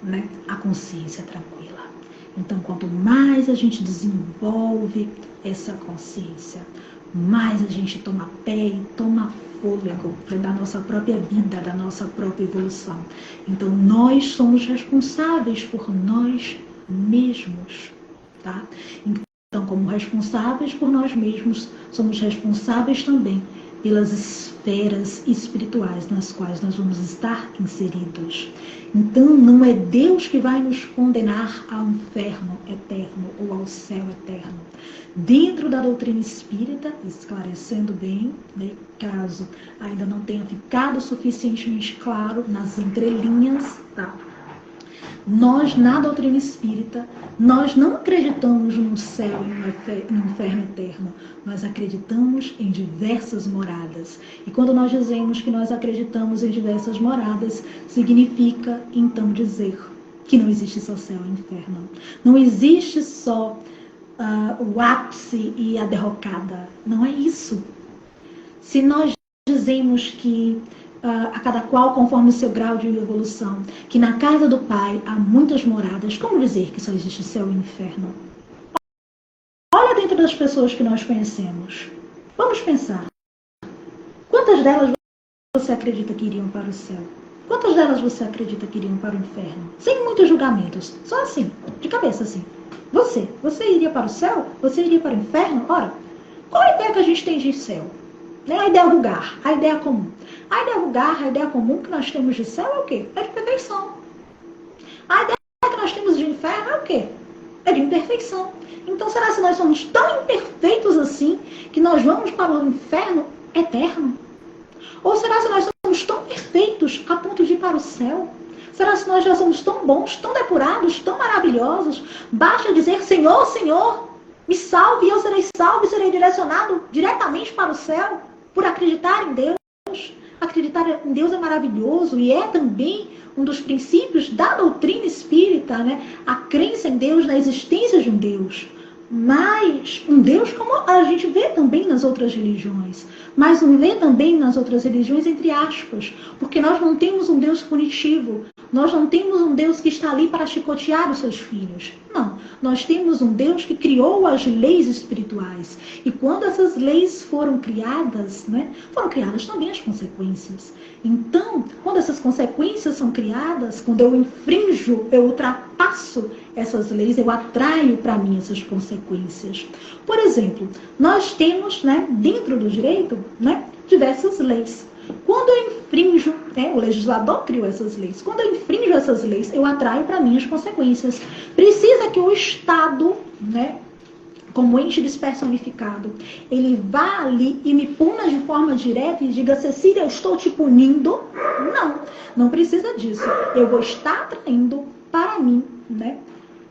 [SPEAKER 2] né, a consciência tranquila. Então, quanto mais a gente desenvolve essa consciência, mais a gente toma pé e toma fôlego da nossa própria vida, da nossa própria evolução. Então, nós somos responsáveis por nós mesmos, tá? Então, como responsáveis por nós mesmos, somos responsáveis também pelas esferas espirituais nas quais nós vamos estar inseridos. Então, não é Deus que vai nos condenar ao inferno eterno ou ao céu eterno. Dentro da doutrina espírita, esclarecendo bem, né, caso ainda não tenha ficado suficientemente claro nas entrelinhas, tá? Nós, na doutrina espírita, nós não acreditamos num céu e num inferno eterno. Nós acreditamos em diversas moradas. E quando nós dizemos que nós acreditamos em diversas moradas, significa, então, dizer que não existe só céu e inferno. Não existe só o ápice e a derrocada. Não é isso. Se nós dizemos que a cada qual conforme o seu grau de evolução, que na casa do Pai há muitas moradas, como dizer que só existe céu e inferno? Olha dentro das pessoas que nós conhecemos. Vamos pensar. Quantas delas você acredita que iriam para o céu? Quantas delas você acredita que iriam para o inferno? Sem muitos julgamentos. Só assim, de cabeça assim. Você iria para o céu? Você iria para o inferno? Ora, qual a ideia que a gente tem de céu? A ideia vulgar, a ideia comum. A ideia vulgar, a ideia comum que nós temos de céu é o quê? É de perfeição. A ideia que nós temos de inferno é o quê? É de imperfeição. Então, será que nós somos tão imperfeitos assim que nós vamos para o inferno eterno? Ou será que nós somos tão perfeitos a ponto de ir para o céu? Será que nós já somos tão bons, tão depurados, tão maravilhosos? Basta dizer, Senhor, Senhor, me salve e eu serei salvo e serei direcionado diretamente para o céu por acreditar em Deus. Acreditar em Deus é maravilhoso e é também um dos princípios da doutrina espírita, né? A crença em Deus, na existência de um Deus. Mas um Deus como a gente vê também nas outras religiões. Mas não vê também nas outras religiões entre aspas. Porque nós não temos um Deus punitivo. Nós não temos um Deus que está ali para chicotear os seus filhos. Não. Nós temos um Deus que criou as leis espirituais. E quando essas leis foram criadas, né, foram criadas também as consequências. Então, quando essas consequências são criadas, quando eu infrinjo, eu ultrapasso essas leis, eu atraio para mim essas consequências. Por exemplo, nós temos, né, dentro do direito, né, diversas leis. Quando eu infrinjo, o legislador criou essas leis, quando eu infrinjo essas leis, eu atraio para mim as consequências. Precisa que o Estado, né, como ente despersonificado, ele vá ali e me puna de forma direta e diga, Cecília, eu estou te punindo. Não precisa disso. Eu vou estar atraindo para mim, né,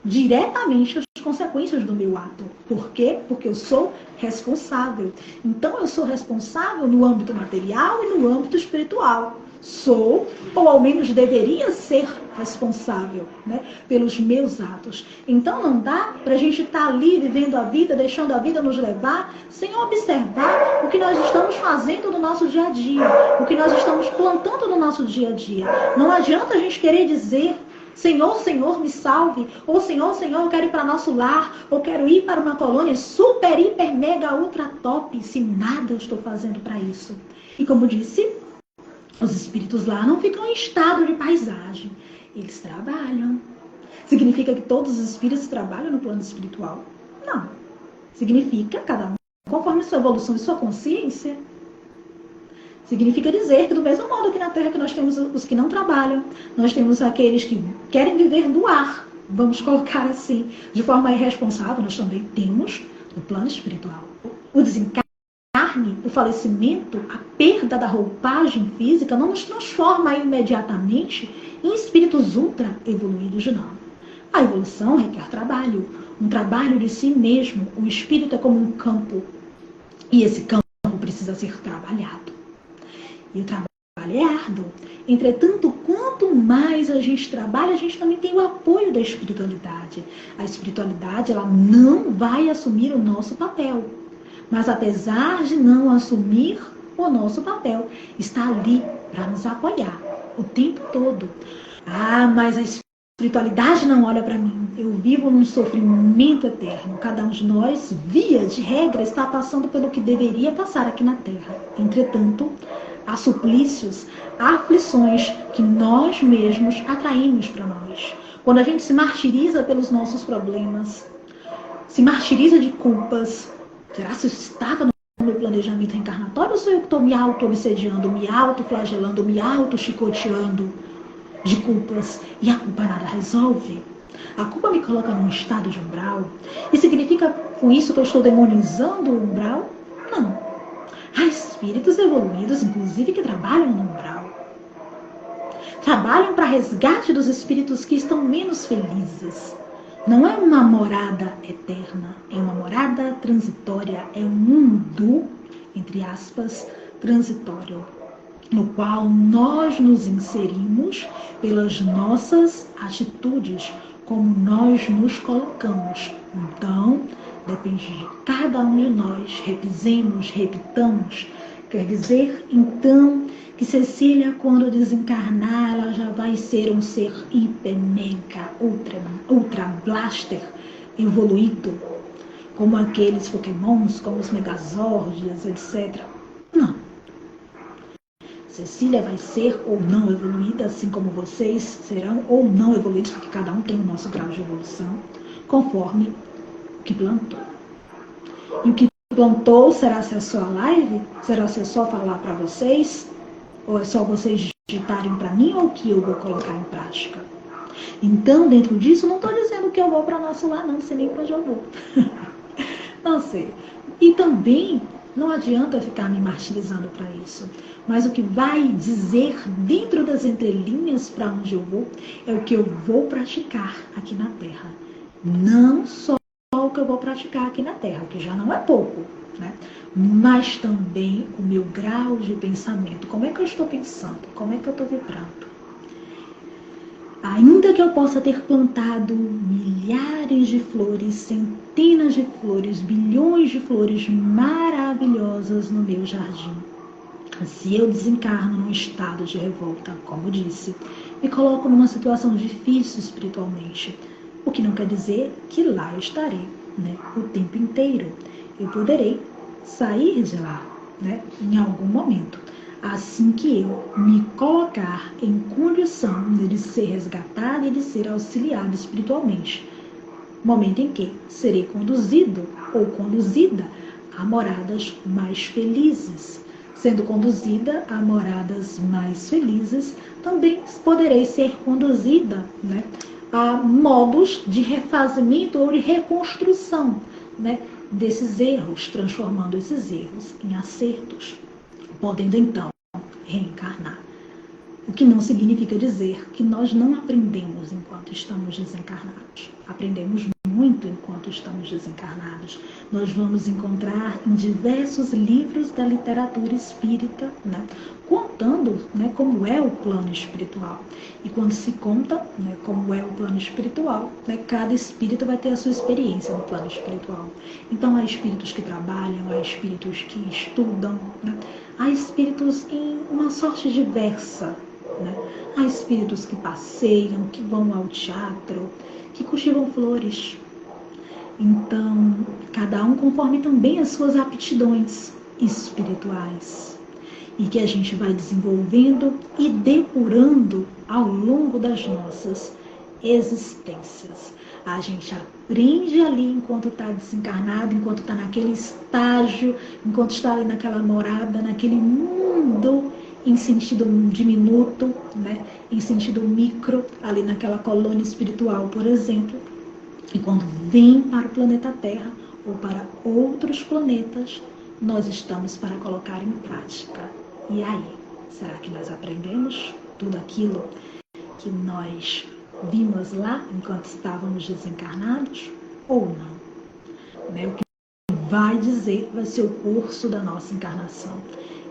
[SPEAKER 2] diretamente as consequências do meu ato. Por quê? Porque eu sou responsável. Então, eu sou responsável no âmbito material e no âmbito espiritual. Sou, ou ao menos deveria ser responsável, né, pelos meus atos. Então, não dá para a gente estar ali vivendo a vida, deixando a vida nos levar, sem observar o que nós estamos fazendo no nosso dia a dia, o que nós estamos plantando no nosso dia a dia. Não adianta a gente querer dizer, Senhor, Senhor, me salve. Ou Senhor, Senhor, eu quero ir para nosso lar. Ou quero ir para uma colônia super, hiper, mega, ultra top. Se nada eu estou fazendo para isso. E como disse, os espíritos lá não ficam em estado de paisagem. Eles trabalham. Significa que todos os espíritos trabalham no plano espiritual? Não. Significa cada um conforme sua evolução e sua consciência. Significa dizer que do mesmo modo que na Terra que nós temos os que não trabalham, nós temos aqueles que querem viver do ar, vamos colocar assim, de forma irresponsável, nós também temos no plano espiritual. O desencarne, o falecimento, a perda da roupagem física não nos transforma imediatamente em espíritos ultra evoluídos, não. A evolução requer trabalho, um trabalho de si mesmo. O espírito é como um campo e esse campo precisa ser trabalhado. E o trabalho é árduo. Entretanto, quanto mais a gente trabalha, a gente também tem o apoio da espiritualidade. A espiritualidade, ela não vai assumir o nosso papel. Mas apesar de não assumir o nosso papel, está ali para nos apoiar o tempo todo. Ah, mas a espiritualidade não olha para mim. Eu vivo num sofrimento eterno. Cada um de nós, via de regra, está passando pelo que deveria passar aqui na Terra. Entretanto, há suplícios, há aflições que nós mesmos atraímos para nós. Quando a gente se martiriza pelos nossos problemas, se martiriza de culpas, será que isso estava no meu planejamento reencarnatório ou sou eu que estou me auto-obsediando, me auto-flagelando, me auto-chicoteando de culpas e a culpa nada resolve? A culpa me coloca num estado de umbral? E significa com isso que eu estou demonizando o umbral? Não. Há espíritos evoluídos, inclusive, que trabalham no umbral. Trabalham para resgate dos espíritos que estão menos felizes. Não é uma morada eterna, é uma morada transitória, é um mundo, entre aspas, transitório, no qual nós nos inserimos pelas nossas atitudes, como nós nos colocamos. Então, depende de cada um de nós, repitamos. Quer dizer, então, que Cecília, quando desencarnar, ela já vai ser um ser hiper, mega, ultra blaster evoluído, como aqueles pokémons, como os megazords, etc. Não. Cecília vai ser ou não evoluída, assim como vocês serão ou não evoluídos, porque cada um tem o nosso grau de evolução, conforme o que plantou. E o que plantou, será se é só a live? Será se é só falar para vocês? Ou é só vocês digitarem para mim ou que eu vou colocar em prática? Então, dentro disso, não estou dizendo que eu vou para nosso lar, não sei nem para onde eu vou. Não sei. E também não adianta ficar me martirizando para isso. Mas o que vai dizer dentro das entrelinhas para onde eu vou é o que eu vou praticar aqui na Terra. Não só o que eu vou praticar aqui na Terra, o que já não é pouco, né? Mas também o meu grau de pensamento. Como é que eu estou pensando? Como é que eu estou vibrando? Ainda que eu possa ter plantado milhares de flores, centenas de flores, bilhões de flores maravilhosas no meu jardim, se eu desencarno num estado de revolta, como disse, me coloco numa situação difícil espiritualmente, o que não quer dizer que lá eu estarei, né, o tempo inteiro. Eu poderei sair de lá, né, em algum momento, assim que eu me colocar em condição de ser resgatada e de ser auxiliada espiritualmente. Momento em que serei conduzido ou conduzida a moradas mais felizes. Sendo conduzida a moradas mais felizes, também poderei ser conduzida, né, a modos de refazimento ou de reconstrução, né, desses erros, transformando esses erros em acertos, podendo então reencarnar. O que não significa dizer que nós não aprendemos enquanto estamos desencarnados. Aprendemos muito enquanto estamos desencarnados. Nós vamos encontrar em diversos livros da literatura espírita, né, contando, né, como é o plano espiritual. E quando se conta, né, como é o plano espiritual, né, cada espírito vai ter a sua experiência no plano espiritual. Então há espíritos que trabalham, há espíritos que estudam, né, há espíritos em uma sorte diversa. Né? Há espíritos que passeiam, que vão ao teatro, que cultivam flores. Então, cada um conforme também as suas aptidões espirituais. E que a gente vai desenvolvendo e depurando ao longo das nossas existências. A gente aprende ali enquanto está desencarnado, enquanto está naquele estágio, enquanto está ali naquela morada, naquele mundo em sentido diminuto, né? Em sentido micro, ali naquela colônia espiritual, por exemplo. E quando vem para o planeta Terra ou para outros planetas, nós estamos para colocar em prática. E aí, será que nós aprendemos tudo aquilo que nós vimos lá enquanto estávamos desencarnados ou não? Né? O que vai dizer vai ser o curso da nossa encarnação.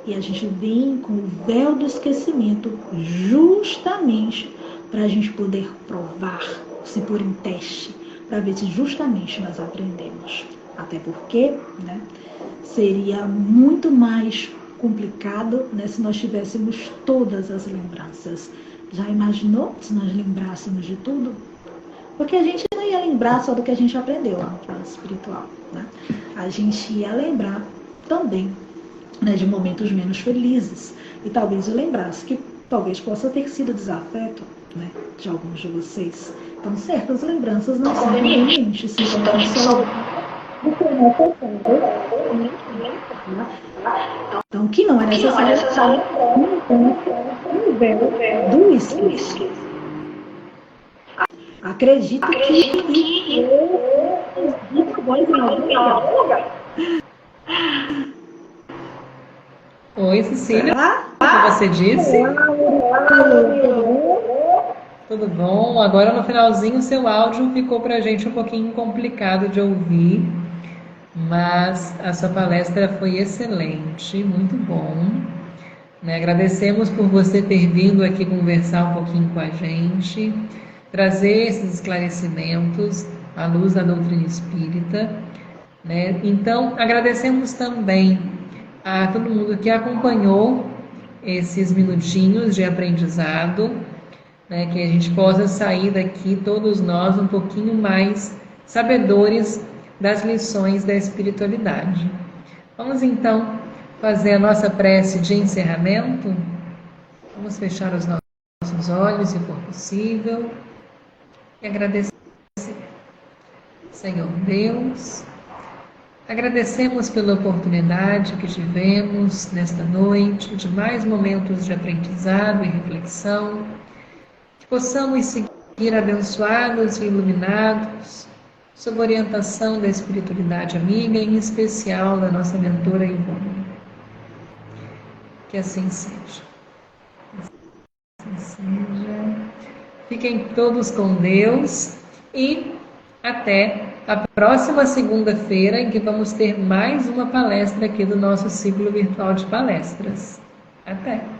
[SPEAKER 2] E a gente vem com o véu do esquecimento justamente para a gente poder provar, se pôr em teste, para ver se justamente nós aprendemos. Até porque, né, seria muito mais complicado, né, se nós tivéssemos todas as lembranças. Já imaginou se nós lembrássemos de tudo? Porque a gente não ia lembrar só do que a gente aprendeu lá no plano espiritual. Né? A gente ia lembrar também, né, de momentos menos felizes. E talvez eu lembrasse que talvez possa ter sido desafeto, né, de alguns de vocês. Então, certas lembranças não são convenientes, se só Então, que não é necessário um véu do Espírito. Acredito que
[SPEAKER 1] Oi, Cecília. O que você disse? Tudo bom? Agora no finalzinho o seu áudio ficou para a gente um pouquinho complicado de ouvir, mas a sua palestra foi excelente, muito bom. Né? Agradecemos por você ter vindo aqui conversar um pouquinho com a gente, trazer esses esclarecimentos à luz da doutrina espírita. Né? Então, agradecemos também a todo mundo que acompanhou esses minutinhos de aprendizado, né? Que a gente possa sair daqui, todos nós, um pouquinho mais sabedores das lições da espiritualidade. Vamos então fazer a nossa prece de encerramento. Vamos fechar os nossos olhos, se for possível, e agradecer. Senhor Deus, agradecemos pela oportunidade que tivemos nesta noite de mais momentos de aprendizado e reflexão, que possamos seguir abençoados e iluminados sob orientação da espiritualidade amiga, em especial da nossa mentora Ivone. Que assim seja. Assim seja. Fiquem todos com Deus e até a próxima segunda-feira, em que vamos ter mais uma palestra aqui do nosso ciclo virtual de palestras. Até!